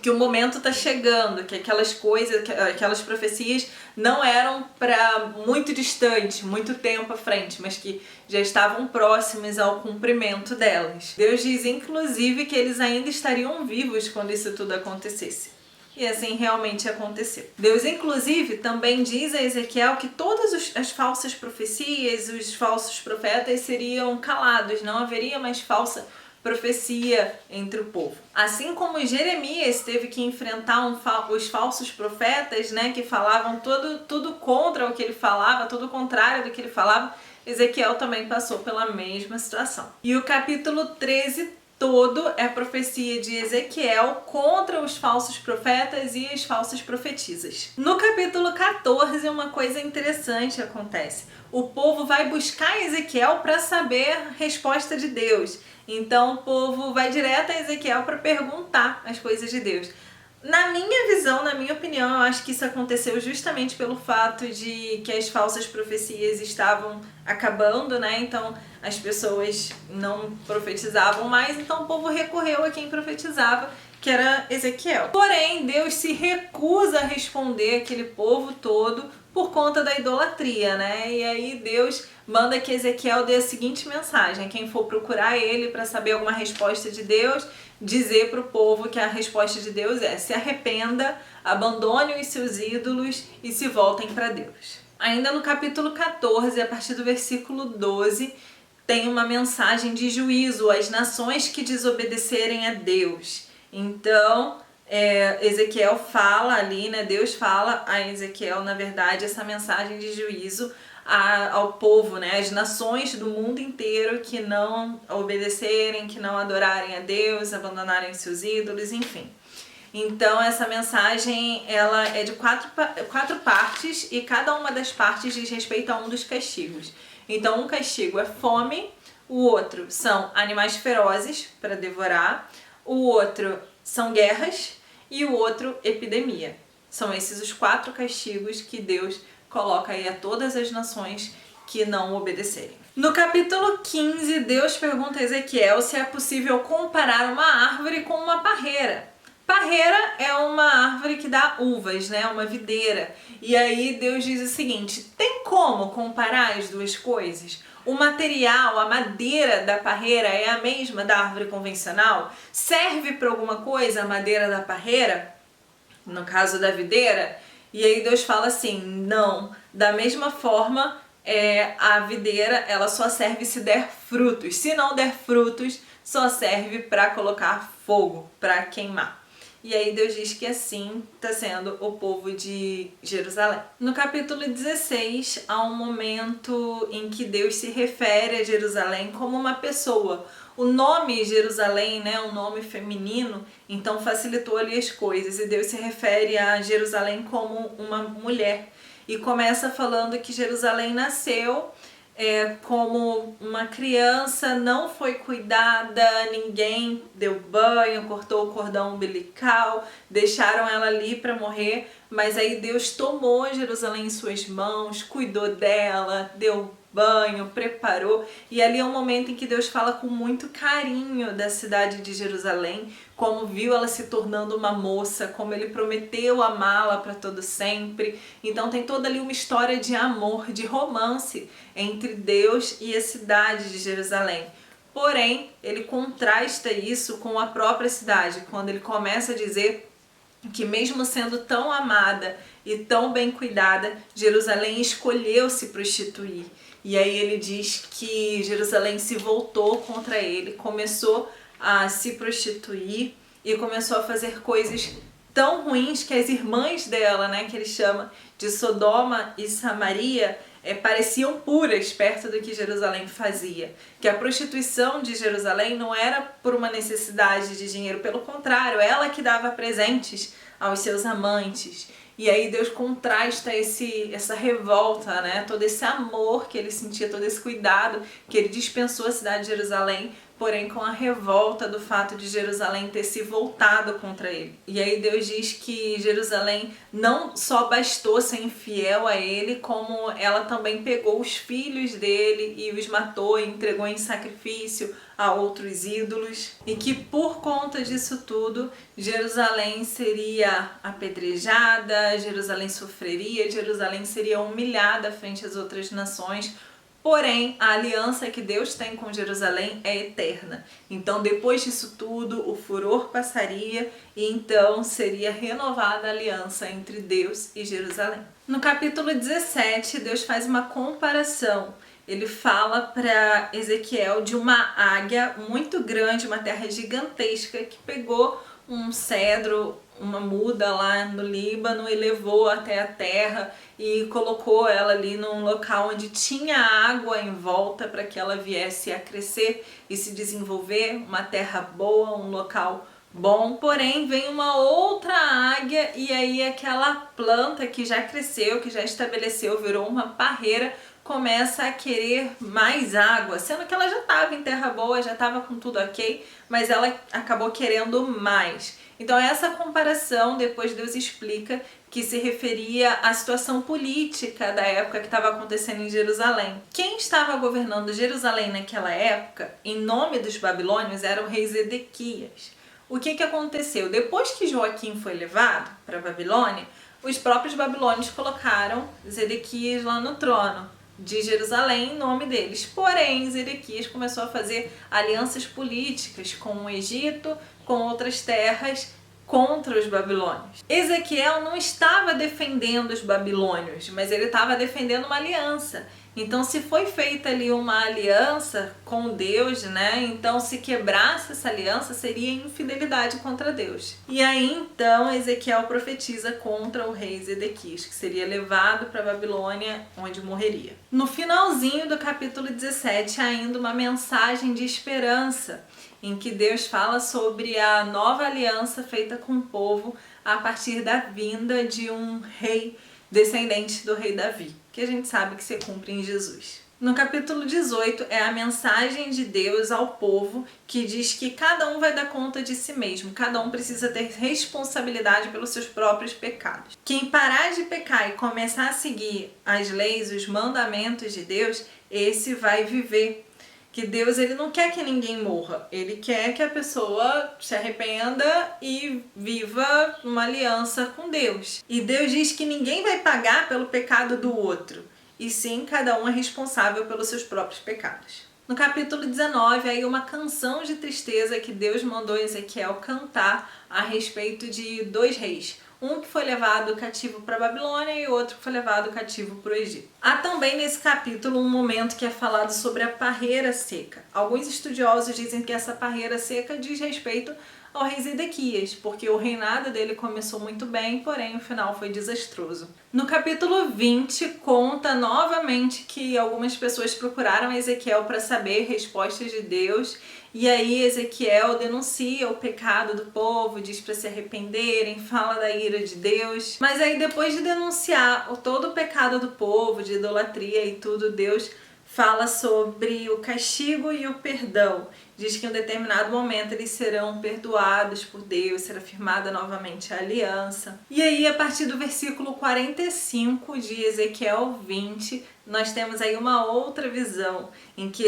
A: que o momento tá chegando, que aquelas coisas, que aquelas profecias não eram para muito distante, muito tempo à frente, mas que já estavam próximas ao cumprimento delas. Deus diz, inclusive, que eles ainda estariam vivos quando isso tudo acontecesse. E assim realmente aconteceu. Deus, inclusive, também diz a Ezequiel que todas as falsas profecias, os falsos profetas seriam calados, não haveria mais falsa profecia entre o povo. Assim como Jeremias teve que enfrentar os falsos profetas, né, que falavam tudo contra o que ele falava, tudo contrário do que ele falava, Ezequiel também passou pela mesma situação. E o capítulo 13 todo é a profecia de Ezequiel contra os falsos profetas e as falsas profetisas. No capítulo 14, uma coisa interessante acontece. O povo vai buscar Ezequiel para saber a resposta de Deus. Então o povo vai direto a Ezequiel para perguntar as coisas de Deus. Na minha visão, na minha opinião, eu acho que isso aconteceu justamente pelo fato de que as falsas profecias estavam acabando, né? Então as pessoas não profetizavam mais, então o povo recorreu a quem profetizava, que era Ezequiel. Porém, Deus se recusa a responder aquele povo todo por conta da idolatria, né? E aí Deus manda que Ezequiel dê a seguinte mensagem: quem for procurar ele para saber alguma resposta de Deus, dizer para o povo que a resposta de Deus é: se arrependa, abandone os seus ídolos e se voltem para Deus. Ainda no capítulo 14, a partir do versículo 12, tem uma mensagem de juízo às nações que desobedecerem a Deus. Então, Ezequiel fala ali, né? Deus fala a Ezequiel, na verdade, essa mensagem de juízo ao povo, né? As nações do mundo inteiro que não obedecerem, que não adorarem a Deus, abandonarem seus ídolos, enfim. Então essa mensagem ela é de quatro partes e cada uma das partes diz respeito a um dos castigos. Então um castigo é fome, o outro são animais ferozes para devorar, o outro são guerras e o outro epidemia. São esses os 4 castigos que Deus coloca aí a todas as nações que não obedecerem. No capítulo 15, Deus pergunta a Ezequiel se é possível comparar uma árvore com uma parreira. Parreira é uma árvore que dá uvas, né? Uma videira. E aí Deus diz o seguinte: tem como comparar as duas coisas? O material, a madeira da parreira é a mesma da árvore convencional? Serve para alguma coisa a madeira da parreira? No caso da videira? E aí Deus fala assim: não. Da mesma forma, a videira ela só serve se der frutos. Se não der frutos, só serve para colocar fogo, para queimar. E aí Deus diz que assim está sendo o povo de Jerusalém. No capítulo 16, há um momento em que Deus se refere a Jerusalém como uma pessoa. O nome Jerusalém, né, um nome feminino, então facilitou ali as coisas. E Deus se refere a Jerusalém como uma mulher. E começa falando que Jerusalém nasceu como uma criança, não foi cuidada, ninguém deu banho, cortou o cordão umbilical, deixaram ela ali para morrer, mas aí Deus tomou Jerusalém em suas mãos, cuidou dela, deu banho, preparou, e ali é um momento em que Deus fala com muito carinho da cidade de Jerusalém, como viu ela se tornando uma moça, como ele prometeu amá-la para todo sempre. Então tem toda ali uma história de amor, de romance entre Deus e a cidade de Jerusalém. Porém, ele contrasta isso com a própria cidade, quando ele começa a dizer que mesmo sendo tão amada e tão bem cuidada, Jerusalém escolheu se prostituir. E aí ele diz que Jerusalém se voltou contra ele, começou a se prostituir e começou a fazer coisas tão ruins que as irmãs dela, né, que ele chama de Sodoma e Samaria, pareciam puras perto do que Jerusalém fazia. Que a prostituição de Jerusalém não era por uma necessidade de dinheiro, pelo contrário, ela que dava presentes aos seus amantes. E aí Deus contrasta essa revolta, né? Todo esse amor que ele sentia, todo esse cuidado que ele dispensou à cidade de Jerusalém, porém com a revolta do fato de Jerusalém ter se voltado contra ele. E aí Deus diz que Jerusalém não só bastou ser infiel a ele, como ela também pegou os filhos dele e os matou e entregou em sacrifício a outros ídolos e que por conta disso tudo Jerusalém seria apedrejada, Jerusalém sofreria, Jerusalém seria humilhada frente às outras nações. Porém, a aliança que Deus tem com Jerusalém é eterna. Então, depois disso tudo, o furor passaria e então seria renovada a aliança entre Deus e Jerusalém. No capítulo 17, Deus faz uma comparação. Ele fala para Ezequiel de uma águia muito grande, uma terra gigantesca, que pegou um cedro, uma muda lá no Líbano e levou até a terra e colocou ela ali num local onde tinha água em volta para que ela viesse a crescer e se desenvolver, uma terra boa, um local bom. Porém, vem uma outra águia e aí aquela planta que já cresceu, que já estabeleceu, virou uma parreira, começa a querer mais água, sendo que ela já estava em terra boa, já estava com tudo ok, mas ela acabou querendo mais. Então essa comparação depois Deus explica que se referia à situação política da época que estava acontecendo em Jerusalém. Quem estava governando Jerusalém naquela época, em nome dos babilônios, era o rei Zedequias. O que aconteceu? Depois que Joaquim foi levado para a Babilônia, os próprios babilônios colocaram Zedequias lá no trono de Jerusalém em nome deles. Porém, Zedequias começou a fazer alianças políticas com o Egito, com outras terras, contra os babilônios. Ezequiel não estava defendendo os babilônios, mas ele estava defendendo uma aliança. Então, se foi feita ali uma aliança com Deus, né? Então, se quebrasse essa aliança, seria infidelidade contra Deus. E aí, então, Ezequiel profetiza contra o rei Zedequias, que seria levado para a Babilônia, onde morreria. No finalzinho do capítulo 17, há ainda uma mensagem de esperança, em que Deus fala sobre a nova aliança feita com o povo a partir da vinda de um rei descendente do rei Davi, que a gente sabe que se cumpre em Jesus. No capítulo 18 é a mensagem de Deus ao povo que diz que cada um vai dar conta de si mesmo, cada um precisa ter responsabilidade pelos seus próprios pecados. Quem parar de pecar e começar a seguir as leis, os mandamentos de Deus, esse vai viver. Que Deus ele não quer que ninguém morra, ele quer que a pessoa se arrependa e viva uma aliança com Deus. E Deus diz que ninguém vai pagar pelo pecado do outro, e sim cada um é responsável pelos seus próprios pecados. No capítulo 19, aí uma canção de tristeza que Deus mandou Ezequiel cantar a respeito de dois reis. Um que foi levado cativo para a Babilônia e outro que foi levado cativo para o Egito. Há também nesse capítulo um momento que é falado sobre a parreira seca. Alguns estudiosos dizem que essa parreira seca diz respeito ao rei Zedequias, porque o reinado dele começou muito bem, porém o final foi desastroso. No capítulo 20, conta novamente que algumas pessoas procuraram Ezequiel para saber respostas de Deus, e aí Ezequiel denuncia o pecado do povo, diz para se arrependerem, fala da ira de Deus. Mas aí depois de denunciar todo o pecado do povo, de idolatria e tudo, Deus fala sobre o castigo e o perdão. Diz que em um determinado momento eles serão perdoados por Deus, será firmada novamente a aliança. E aí, a partir do versículo 45 de Ezequiel 20, nós temos aí uma outra visão, em que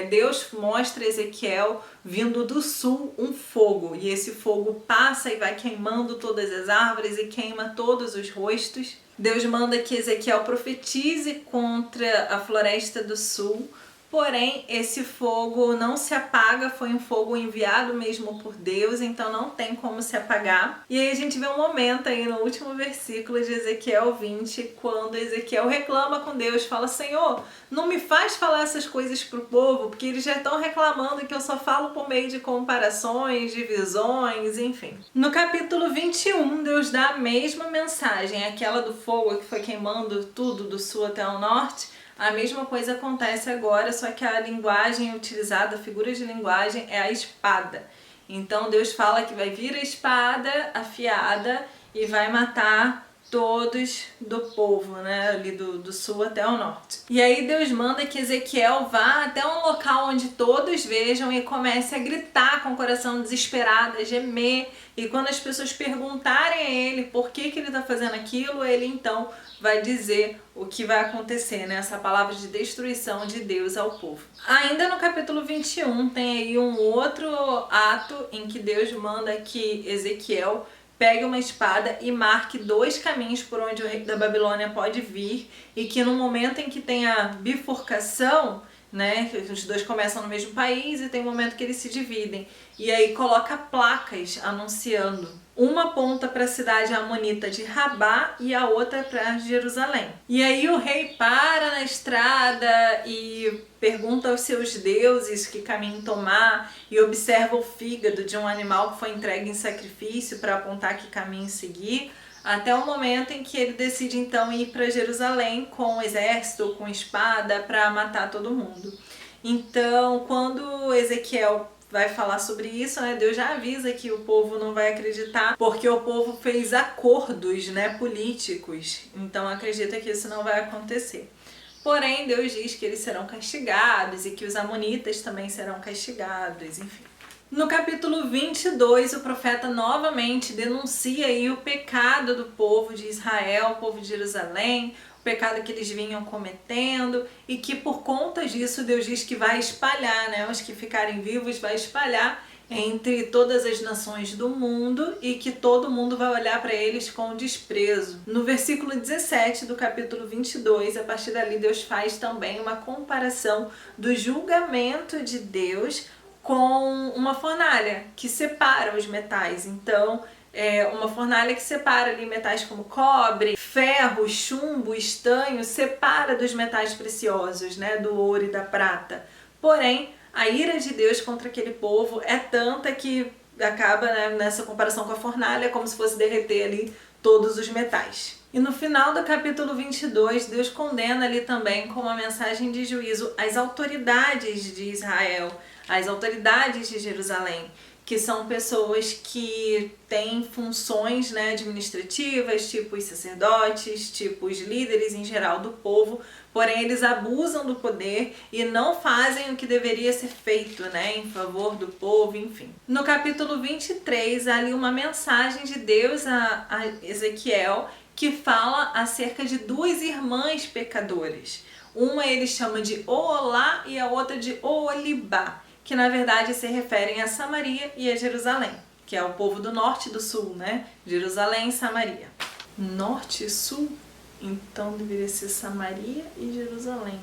A: Deus mostra a Ezequiel vindo do sul um fogo, e esse fogo passa e vai queimando todas as árvores e queima todos os rostos. Deus manda que Ezequiel profetize contra a floresta do sul, porém esse fogo não se apaga, foi um fogo enviado mesmo por Deus, então não tem como se apagar. E aí a gente vê um momento aí no último versículo de Ezequiel 20, quando Ezequiel reclama com Deus, fala: Senhor, não me faz falar essas coisas pro povo, porque eles já estão reclamando que eu só falo por meio de comparações, de visões, enfim. No capítulo 21, Deus dá a mesma mensagem, aquela do fogo que foi queimando tudo do sul até o norte. A mesma coisa acontece agora, só que a linguagem utilizada, a figura de linguagem é a espada. Então Deus fala que vai vir a espada afiada e vai matar todos do povo, né, ali do sul até o norte. E aí Deus manda que Ezequiel vá até um local onde todos vejam e comece a gritar com o coração desesperado, a gemer. E quando as pessoas perguntarem a ele por que ele está fazendo aquilo, ele então vai dizer o que vai acontecer, né? Essa palavra de destruição de Deus ao povo. Ainda no capítulo 21 tem aí um outro ato em que Deus manda que Ezequiel pegue uma espada e marque 2 caminhos por onde o rei da Babilônia pode vir, e que no momento em que tem a bifurcação, né, os 2 começam no mesmo país e tem um momento que eles se dividem, e aí coloca placas anunciando. Uma ponta para a cidade amonita de Rabá e a outra para Jerusalém. E aí o rei para na estrada e pergunta aos seus deuses que caminho tomar, e observa o fígado de um animal que foi entregue em sacrifício para apontar que caminho seguir, até o momento em que ele decide então ir para Jerusalém com o exército, com espada, para matar todo mundo. Então, quando Ezequiel vai falar sobre isso, né, Deus já avisa que o povo não vai acreditar, porque o povo fez acordos, né, políticos. Então acredita que isso não vai acontecer. Porém, Deus diz que eles serão castigados e que os amonitas também serão castigados, enfim. No capítulo 22, o profeta novamente denuncia aí o pecado do povo de Israel, o povo de Jerusalém, o pecado que eles vinham cometendo, e que por conta disso Deus diz que vai espalhar, né, os que ficarem vivos, vai espalhar entre todas as nações do mundo, e que todo mundo vai olhar para eles com desprezo. No versículo 17 do capítulo 22, a partir dali Deus faz também uma comparação do julgamento de Deus com uma fornalha que separa os metais. Então, uma fornalha que separa ali metais como cobre, ferro, chumbo, estanho, separa dos metais preciosos, né, do ouro e da prata. Porém, a ira de Deus contra aquele povo é tanta que acaba, né, nessa comparação com a fornalha, como se fosse derreter ali todos os metais. E no final do capítulo 22, Deus condena ali também com uma mensagem de juízo as autoridades de Israel, as autoridades de Jerusalém, que são pessoas que têm funções, né, administrativas, tipo os sacerdotes, tipo os líderes em geral do povo, porém eles abusam do poder e não fazem o que deveria ser feito, né, em favor do povo, enfim. No capítulo 23, há ali uma mensagem de Deus a Ezequiel, que fala acerca de 2 irmãs pecadoras. Uma ele chama de Oolá e a outra de Oolibá, que na verdade se referem a Samaria e a Jerusalém, que é o povo do norte e do sul, né? Jerusalém e Samaria. Norte e sul? Então deveria ser Samaria e Jerusalém,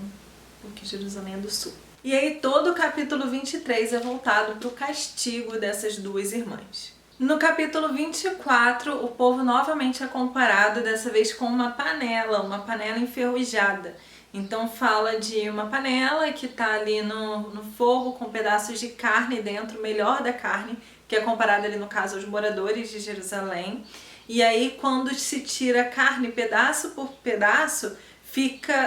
A: porque Jerusalém é do sul. E aí todo o capítulo 23 é voltado para o castigo dessas 2 irmãs. No capítulo 24, o povo novamente é comparado, dessa vez com uma panela enferrujada. Então fala de uma panela que está ali no fogo com pedaços de carne dentro, o melhor da carne, que é comparado ali no caso aos moradores de Jerusalém. E aí quando se tira a carne pedaço por pedaço,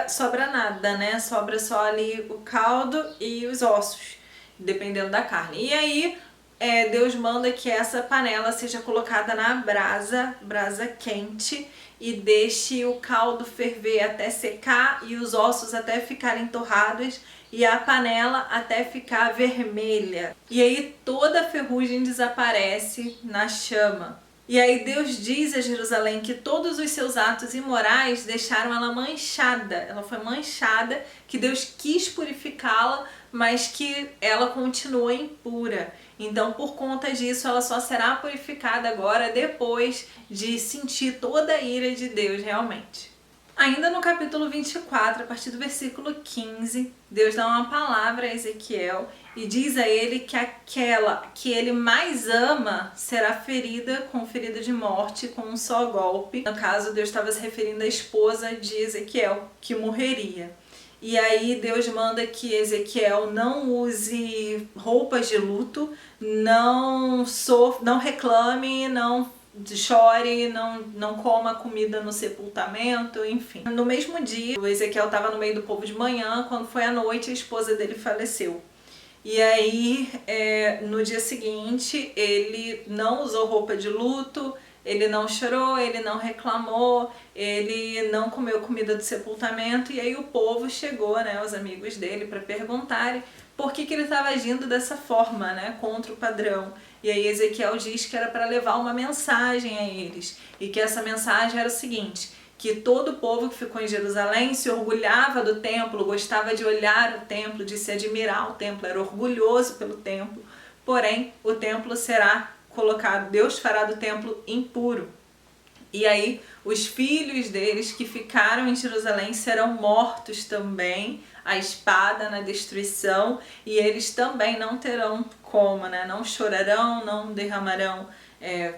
A: sobra nada, né? Sobra só ali o caldo e os ossos, dependendo da carne. E aí Deus manda que essa panela seja colocada na brasa quente, e deixe o caldo ferver até secar e os ossos até ficarem torrados e a panela até ficar vermelha. E aí toda a ferrugem desaparece na chama. E aí Deus diz a Jerusalém que todos os seus atos imorais deixaram ela manchada. Ela foi manchada, que Deus quis purificá-la, mas que ela continua impura. Então, por conta disso, ela só será purificada agora depois de sentir toda a ira de Deus realmente. Ainda no capítulo 24, a partir do versículo 15, Deus dá uma palavra a Ezequiel e diz a ele que aquela que ele mais ama será ferida com ferida de morte, com um só golpe. No caso, Deus estava se referindo à esposa de Ezequiel, que morreria. E aí Deus manda que Ezequiel não use roupas de luto, não reclame, não chore, não coma comida no sepultamento, enfim. No mesmo dia, o Ezequiel estava no meio do povo de manhã, quando foi à noite a esposa dele faleceu. E aí, no dia seguinte, ele não usou roupa de luto, ele não chorou, ele não reclamou, ele não comeu comida do sepultamento. E aí o povo chegou, né, os amigos dele, para perguntarem por que ele estava agindo dessa forma, né, contra o padrão. E aí Ezequiel diz que era para levar uma mensagem a eles, e que essa mensagem era o seguinte: que todo o povo que ficou em Jerusalém se orgulhava do templo, gostava de olhar o templo, de se admirar o templo, era orgulhoso pelo templo, porém o templo será colocado, Deus fará do templo impuro. E aí os filhos deles que ficaram em Jerusalém serão mortos também, a espada na destruição, e eles também não terão como, né? Não chorarão, não derramarão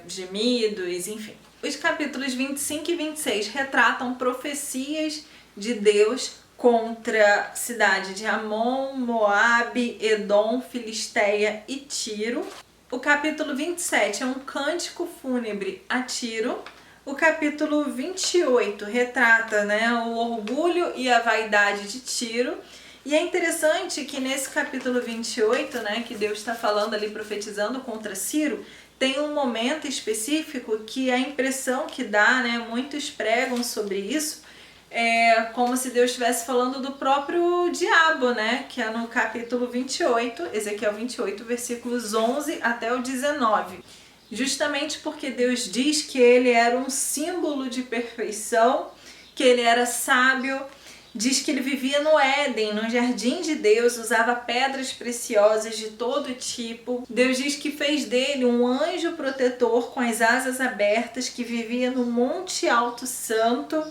A: gemidos, enfim. Os capítulos 25 e 26 retratam profecias de Deus contra a cidade de Amon, Moabe, Edom, Filisteia e Tiro. O capítulo 27 é um cântico fúnebre a Tiro. O capítulo 28 retrata, né, o orgulho e a vaidade de Tiro. E é interessante que nesse capítulo 28, né, que Deus está falando ali, profetizando contra Ciro, tem um momento específico que a impressão que dá, né, muitos pregam sobre isso, é como se Deus estivesse falando do próprio diabo, né, que é no capítulo 28, Ezequiel 28, versículos 11 até o 19. Justamente porque Deus diz que ele era um símbolo de perfeição, que ele era sábio. Diz que ele vivia no Éden, no jardim de Deus, usava pedras preciosas de todo tipo. Deus diz que fez dele um anjo protetor com as asas abertas, que vivia no Monte Alto Santo,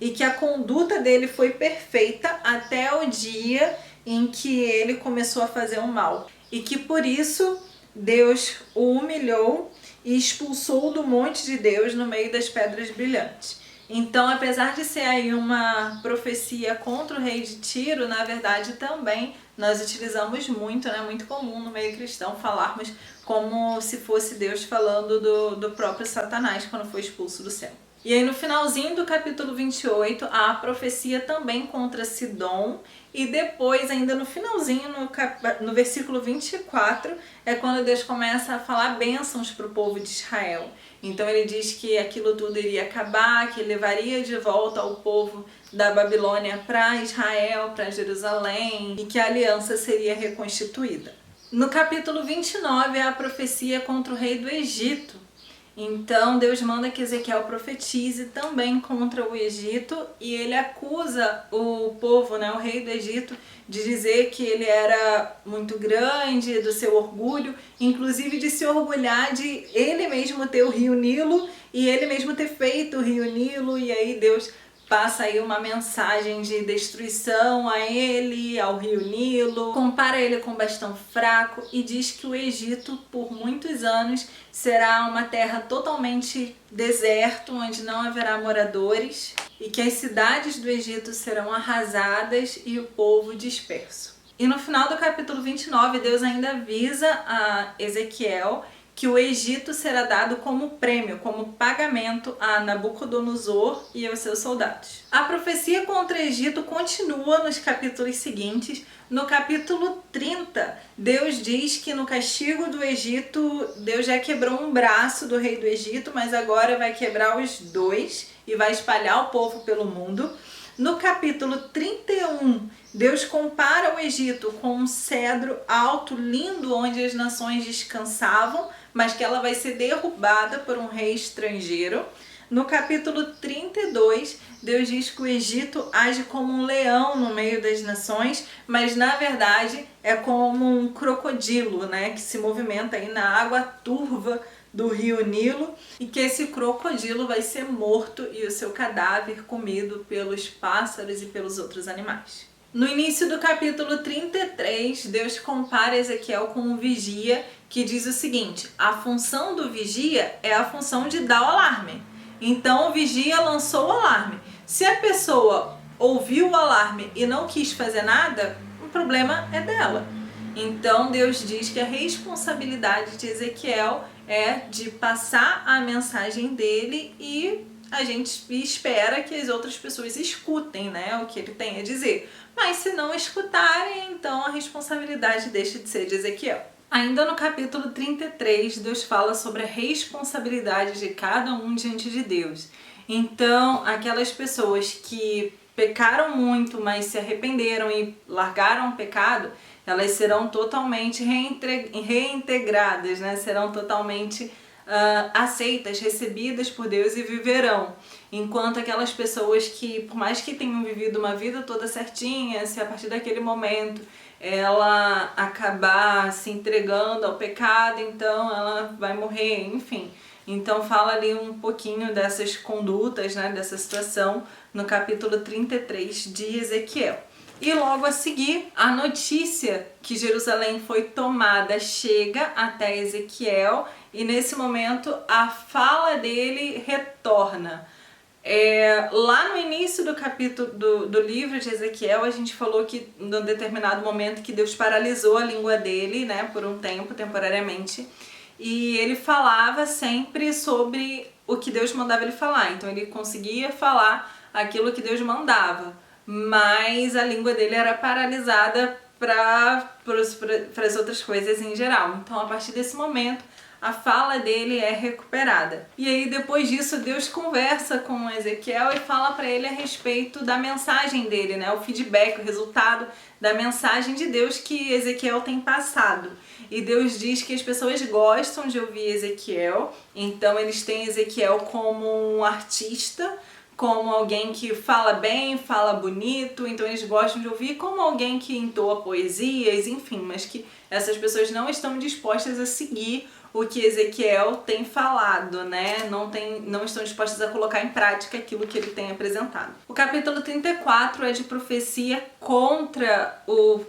A: e que a conduta dele foi perfeita até o dia em que ele começou a fazer o mal. E que por isso Deus o humilhou e expulsou do monte de Deus no meio das pedras brilhantes. Então, apesar de ser aí uma profecia contra o rei de Tiro, na verdade também nós utilizamos muito, né, muito comum no meio cristão falarmos como se fosse Deus falando do próprio Satanás quando foi expulso do céu. E aí no finalzinho do capítulo 28, há a profecia também contra Sidom, e depois, ainda no finalzinho, no versículo 24, é quando Deus começa a falar bênçãos para o povo de Israel. Então ele diz que aquilo tudo iria acabar, que levaria de volta o povo da Babilônia para Israel, para Jerusalém, e que a aliança seria reconstituída. No capítulo 29 é a profecia contra o rei do Egito. Então Deus manda que Ezequiel profetize também contra o Egito, e ele acusa o povo, né, o rei do Egito, de dizer que ele era muito grande, do seu orgulho, inclusive de se orgulhar de ele mesmo ter o rio Nilo e ele mesmo ter feito o rio Nilo. E aí Deus passa aí uma mensagem de destruição a ele, ao rio Nilo, compara ele com um bastão fraco e diz que o Egito, por muitos anos, será uma terra totalmente deserto, onde não haverá moradores, e que as cidades do Egito serão arrasadas e o povo disperso. E no final do capítulo 29, Deus ainda avisa a Ezequiel que o Egito será dado como prêmio, como pagamento a Nabucodonosor e aos seus soldados. A profecia contra o Egito continua nos capítulos seguintes. No capítulo 30, Deus diz que no castigo do Egito, Deus já quebrou um braço do rei do Egito, mas agora vai quebrar os dois e vai espalhar o povo pelo mundo. No capítulo 31, Deus compara o Egito com um cedro alto, lindo, onde as nações descansavam, mas que ela vai ser derrubada por um rei estrangeiro. No capítulo 32, Deus diz que o Egito age como um leão no meio das nações, mas na verdade é como um crocodilo, né, que se movimenta aí na água turva do rio Nilo, e que esse crocodilo vai ser morto e o seu cadáver comido pelos pássaros e pelos outros animais. No início do capítulo 33, Deus compara Ezequiel com um vigia, que diz o seguinte: a função do vigia é a função de dar o alarme. Então o vigia lançou o alarme. Se a pessoa ouviu o alarme e não quis fazer nada, o problema é dela. Então Deus diz que a responsabilidade de Ezequiel é de passar a mensagem dele, e a gente espera que as outras pessoas escutem, né, o que ele tem a dizer. Mas se não escutarem, então a responsabilidade deixa de ser de Ezequiel. Ainda no capítulo 33, Deus fala sobre a responsabilidade de cada um diante de Deus. Então, aquelas pessoas que pecaram muito, mas se arrependeram e largaram o pecado, elas serão totalmente reintegradas, né? Serão totalmente aceitas, recebidas por Deus e viverão. Enquanto aquelas pessoas que, por mais que tenham vivido uma vida toda certinha, se a partir daquele momento ela acabar se entregando ao pecado, então ela vai morrer, enfim. Então fala ali um pouquinho dessas condutas, né, dessa situação no capítulo 33 de Ezequiel. E logo a seguir, a notícia que Jerusalém foi tomada chega até Ezequiel e nesse momento a fala dele retorna. Lá no início do capítulo do livro de Ezequiel, a gente falou que em um determinado momento que Deus paralisou a língua dele, né, por um tempo, temporariamente, e ele falava sempre sobre o que Deus mandava ele falar. Então ele conseguia falar aquilo que Deus mandava, mas a língua dele era paralisada para as outras coisas em geral. Então a partir desse momento a fala dele é recuperada. E aí depois disso Deus conversa com Ezequiel e fala para ele a respeito da mensagem dele, né? O feedback, o resultado da mensagem de Deus que Ezequiel tem passado. E Deus diz que as pessoas gostam de ouvir Ezequiel, então eles têm Ezequiel como um artista, como alguém que fala bem, fala bonito, então eles gostam de ouvir, como alguém que entoa poesias, enfim, mas que essas pessoas não estão dispostas a seguir o que Ezequiel tem falado, né? Não estão dispostas a colocar em prática aquilo que ele tem apresentado. O capítulo 34 é de profecia contra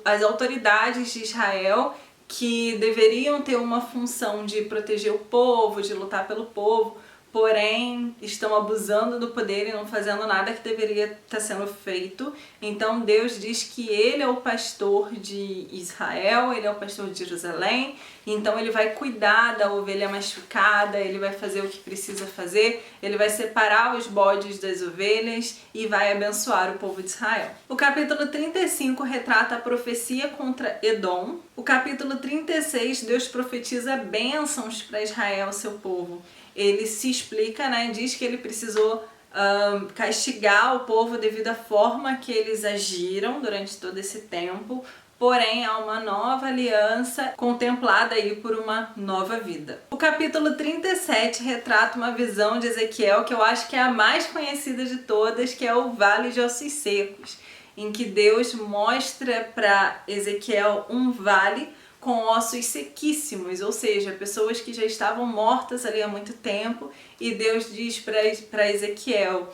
A: as autoridades de Israel, que deveriam ter uma função de proteger o povo, de lutar pelo povo, porém estão abusando do poder e não fazendo nada que deveria estar sendo feito. Então Deus diz que ele é o pastor de Israel, ele é o pastor de Jerusalém, então ele vai cuidar da ovelha machucada, ele vai fazer o que precisa fazer, ele vai separar os bodes das ovelhas e vai abençoar o povo de Israel. O capítulo 35 retrata a profecia contra Edom. O capítulo 36, Deus profetiza bênçãos para Israel, seu povo. Ele se explica, né? Diz que ele precisou castigar o povo devido à forma que eles agiram durante todo esse tempo, porém há uma nova aliança contemplada aí por uma nova vida. O capítulo 37 retrata uma visão de Ezequiel que eu acho que é a mais conhecida de todas, que é o Vale de Ossos Secos, em que Deus mostra para Ezequiel um vale com ossos sequíssimos, ou seja, pessoas que já estavam mortas ali há muito tempo, e Deus diz para Ezequiel: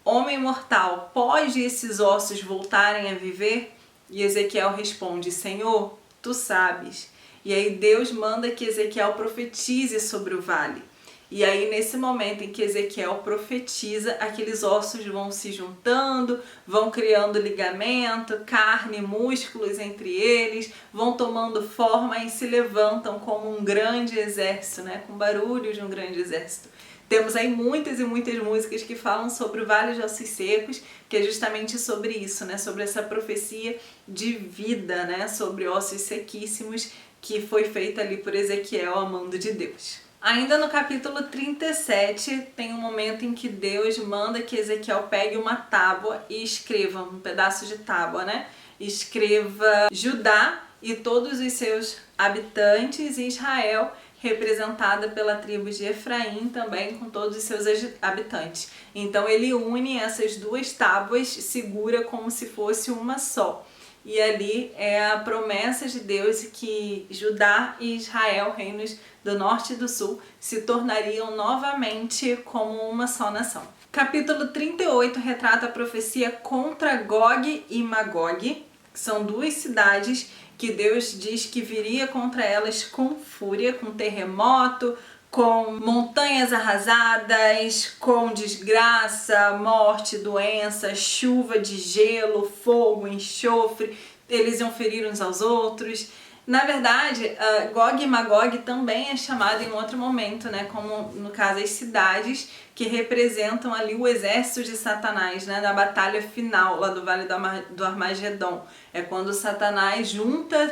A: homem mortal, pode esses ossos voltarem a viver? E Ezequiel responde: Senhor, tu sabes. E aí Deus manda que Ezequiel profetize sobre o vale. E aí nesse momento em que Ezequiel profetiza, aqueles ossos vão se juntando, vão criando ligamento, carne, músculos entre eles, vão tomando forma e se levantam como um grande exército, né? Com barulho de um grande exército. Temos aí muitas e muitas músicas que falam sobre o Vale de Ossos Secos, que é justamente sobre isso, né? Sobre essa profecia de vida, né? Sobre ossos sequíssimos que foi feita ali por Ezequiel a mando de Deus. Ainda no capítulo 37 tem um momento em que Deus manda que Ezequiel pegue uma tábua e escreva, um pedaço de tábua, né? Escreva Judá e todos os seus habitantes e Israel, representada pela tribo de Efraim também, com todos os seus habitantes. Então ele une essas duas tábuas, segura como se fosse uma só. E ali é a promessa de Deus que Judá e Israel, reinos do norte e do sul, se tornariam novamente como uma só nação. Capítulo 38 retrata a profecia contra Gog e Magog, que são duas cidades que Deus diz que viria contra elas com fúria, com terremoto, com montanhas arrasadas, com desgraça, morte, doença, chuva de gelo, fogo, enxofre. Eles iam ferir uns aos outros. Na verdade, Gog e Magog também é chamado em outro momento, né? Como no caso as cidades que representam ali o exército de Satanás, né? Da batalha final lá do Vale do Armagedon. É quando Satanás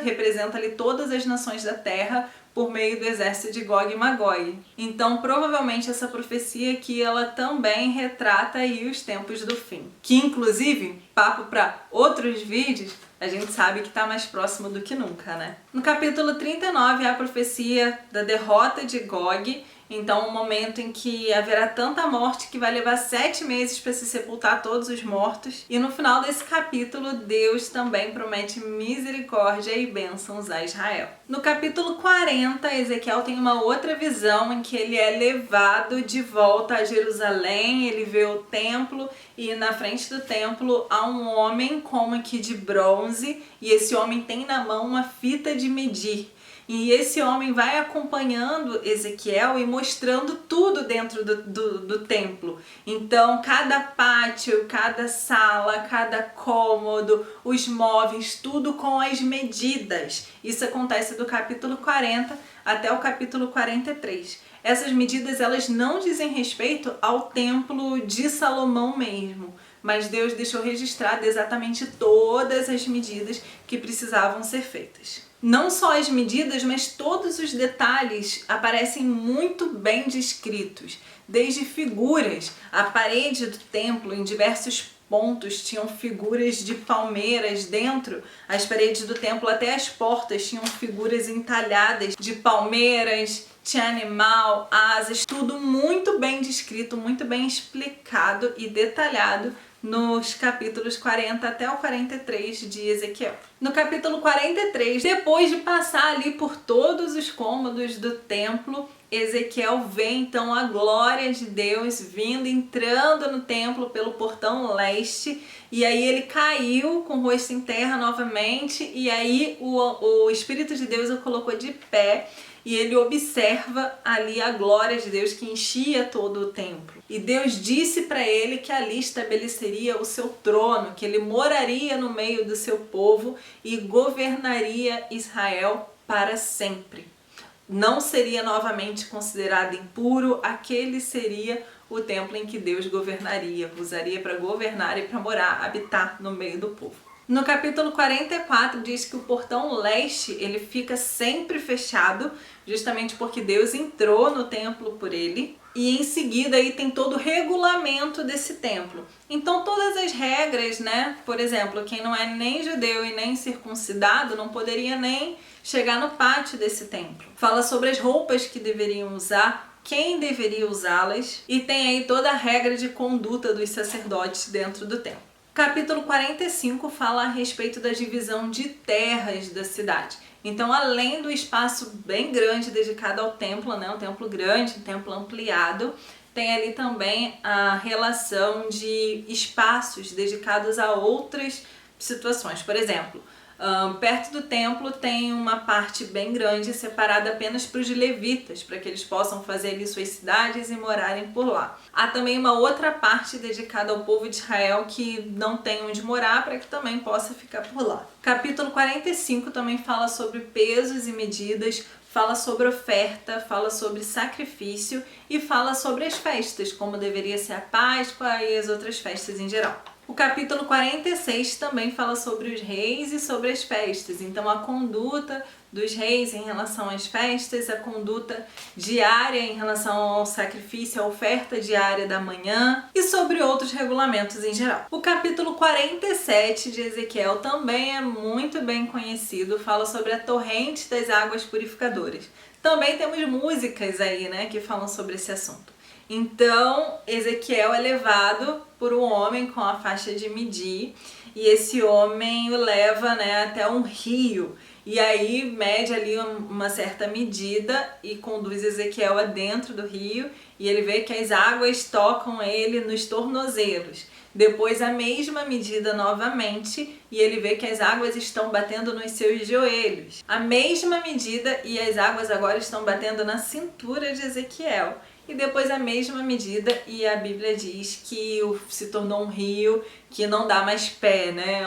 A: representa ali todas as nações da Terra por meio do exército de Gog e Magog. Então, provavelmente essa profecia aqui, ela também retrata aí os tempos do fim. Que, inclusive, papo para outros vídeos, a gente sabe que está mais próximo do que nunca, né? No capítulo 39 é a profecia da derrota de Gog. Então, um momento em que haverá tanta morte que vai levar 7 meses para se sepultar todos os mortos. E no final desse capítulo, Deus também promete misericórdia e bênçãos a Israel. No capítulo 40, Ezequiel tem uma outra visão em que ele é levado de volta a Jerusalém, ele vê o templo e na frente do templo há um homem como que de bronze e esse homem tem na mão uma fita de medir. E esse homem vai acompanhando Ezequiel e mostrando tudo dentro do templo. Então, cada pátio, cada sala, cada cômodo, os móveis, tudo com as medidas. Isso acontece do capítulo 40 até o capítulo 43. Essas medidas, elas não dizem respeito ao templo de Salomão mesmo, mas Deus deixou registrado exatamente todas as medidas que precisavam ser feitas. Não só as medidas, mas todos os detalhes aparecem muito bem descritos, desde figuras. A parede do templo, em diversos pontos, tinham figuras de palmeiras dentro. As paredes do templo, até as portas, tinham figuras entalhadas de palmeiras, tinha animal, asas, tudo muito bem descrito, muito bem explicado e detalhado nos capítulos 40 até o 43 de Ezequiel. No capítulo 43, depois de passar ali por todos os cômodos do templo, Ezequiel vê então a glória de Deus vindo, entrando no templo pelo portão leste, e aí ele caiu com o rosto em terra novamente, e aí o Espírito de Deus o colocou de pé, e ele observa ali a glória de Deus que enchia todo o templo. E Deus disse para ele que ali estabeleceria o seu trono, que ele moraria no meio do seu povo e governaria Israel para sempre. Não seria novamente considerado impuro, aquele seria o templo em que Deus governaria, usaria para governar e para morar, habitar no meio do povo. No capítulo 44 diz que o portão leste ele fica sempre fechado, justamente porque Deus entrou no templo por ele. E em seguida aí tem todo o regulamento desse templo. Então todas as regras, né? Por exemplo, quem não é nem judeu e nem circuncidado não poderia nem chegar no pátio desse templo. Fala sobre as roupas que deveriam usar, quem deveria usá-las e tem aí toda a regra de conduta dos sacerdotes dentro do templo. Capítulo 45 fala a respeito da divisão de terras da cidade. Então, além do espaço bem grande dedicado ao templo, né, um templo grande, um templo ampliado, tem ali também a relação de espaços dedicados a outras situações. Por exemplo, perto do templo tem uma parte bem grande separada apenas para os levitas, para que eles possam fazer ali suas cidades e morarem por lá. Há também uma outra parte dedicada ao povo de Israel que não tem onde morar, para que também possa ficar por lá. Capítulo 45 também fala sobre pesos e medidas, fala sobre oferta, fala sobre sacrifício e fala sobre as festas, como deveria ser a Páscoa e as outras festas em geral. O capítulo 46 também fala sobre os reis e sobre as festas, então a conduta dos reis em relação às festas, a conduta diária em relação ao sacrifício, a oferta diária da manhã e sobre outros regulamentos em geral. O capítulo 47 de Ezequiel também é muito bem conhecido, fala sobre a torrente das águas purificadoras. Também temos músicas aí, né, que falam sobre esse assunto. Então, Ezequiel é levado por um homem com a faixa de medir e esse homem o leva, né, até um rio e aí mede ali uma certa medida e conduz Ezequiel adentro do rio e ele vê que as águas tocam ele nos tornozelos. Depois a mesma medida novamente e ele vê que as águas estão batendo nos seus joelhos. A mesma medida e as águas agora estão batendo na cintura de Ezequiel. e depois a mesma medida, e a Bíblia diz que se tornou um rio que não dá mais pé, né?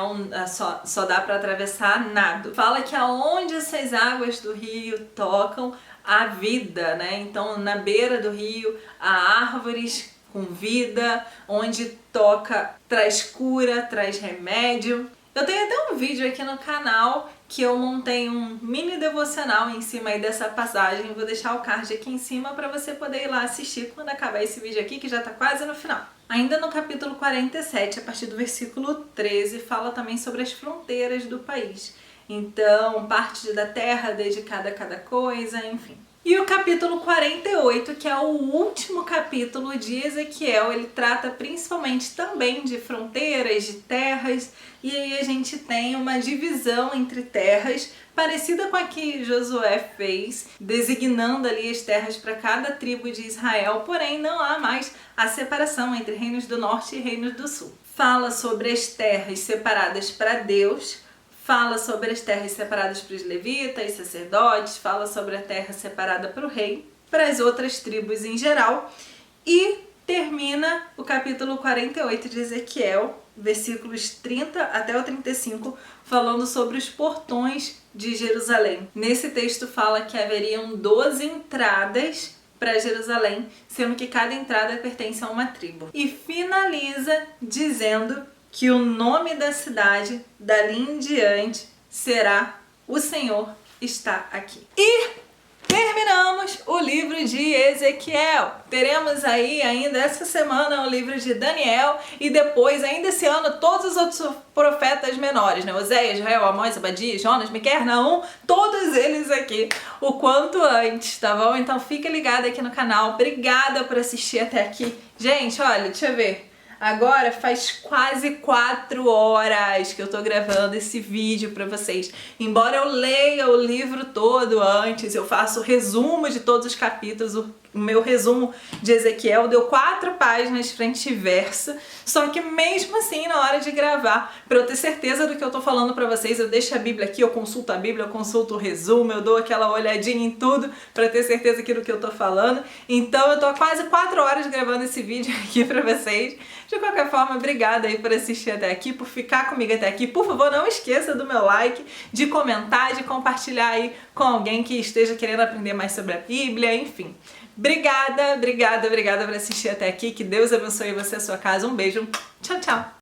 A: Só dá para atravessar nado. Fala que aonde essas águas do rio tocam, a vida, né? Então, na beira do rio, há árvores com vida, onde toca traz cura, traz remédio. Eu tenho até um vídeo aqui no canal que eu montei um mini devocional em cima aí dessa passagem. Vou deixar o card aqui em cima para você poder ir lá assistir quando acabar esse vídeo aqui, que já tá quase no final. Ainda no capítulo 47, a partir do versículo 13, fala também sobre as fronteiras do país. Então, parte da terra dedicada a cada coisa, enfim. E o capítulo 48, que é o último capítulo de Ezequiel, ele trata principalmente também de fronteiras, de terras, e aí a gente tem uma divisão entre terras, parecida com a que Josué fez, designando ali as terras para cada tribo de Israel, porém não há mais a separação entre reinos do norte e reinos do sul. Fala sobre as terras separadas para Deus, fala sobre as terras separadas para os levitas, sacerdotes, fala sobre a terra separada para o rei, para as outras tribos em geral, e termina o capítulo 48 de Ezequiel, versículos 30 até o 35, falando sobre os portões de Jerusalém. Nesse texto fala que haveriam 12 entradas para Jerusalém, sendo que cada entrada pertence a uma tribo. E finaliza dizendo que o nome da cidade, dali em diante, será O Senhor Está Aqui. E terminamos o livro de Ezequiel. Teremos aí ainda essa semana o livro de Daniel e depois, ainda esse ano, todos os outros profetas menores, né? Oséias, Joel, Amós, Obadias, Jonas, Miqueias, Naum, todos eles aqui o quanto antes, tá bom? Então fica ligado aqui no canal. Obrigada por assistir até aqui. Gente, olha, deixa eu ver. Agora faz quase 4 horas que eu tô gravando esse vídeo pra vocês. Embora eu leia o livro todo antes, eu faço o resumo de todos os capítulos, o meu resumo de Ezequiel deu 4 páginas frente e verso, só que mesmo assim, na hora de gravar, pra eu ter certeza do que eu tô falando pra vocês, eu deixo a Bíblia aqui, eu consulto a Bíblia, eu consulto o resumo, eu dou aquela olhadinha em tudo pra ter certeza aqui do que eu tô falando. Então eu tô há quase 4 horas gravando esse vídeo aqui pra vocês. De qualquer forma, obrigada aí por assistir até aqui, por ficar comigo até aqui. Por favor, não esqueça do meu like, de comentar, de compartilhar aí com alguém que esteja querendo aprender mais sobre a Bíblia, enfim. Obrigada por assistir até aqui. Que Deus abençoe você e a sua casa. Um beijo. Tchau, tchau.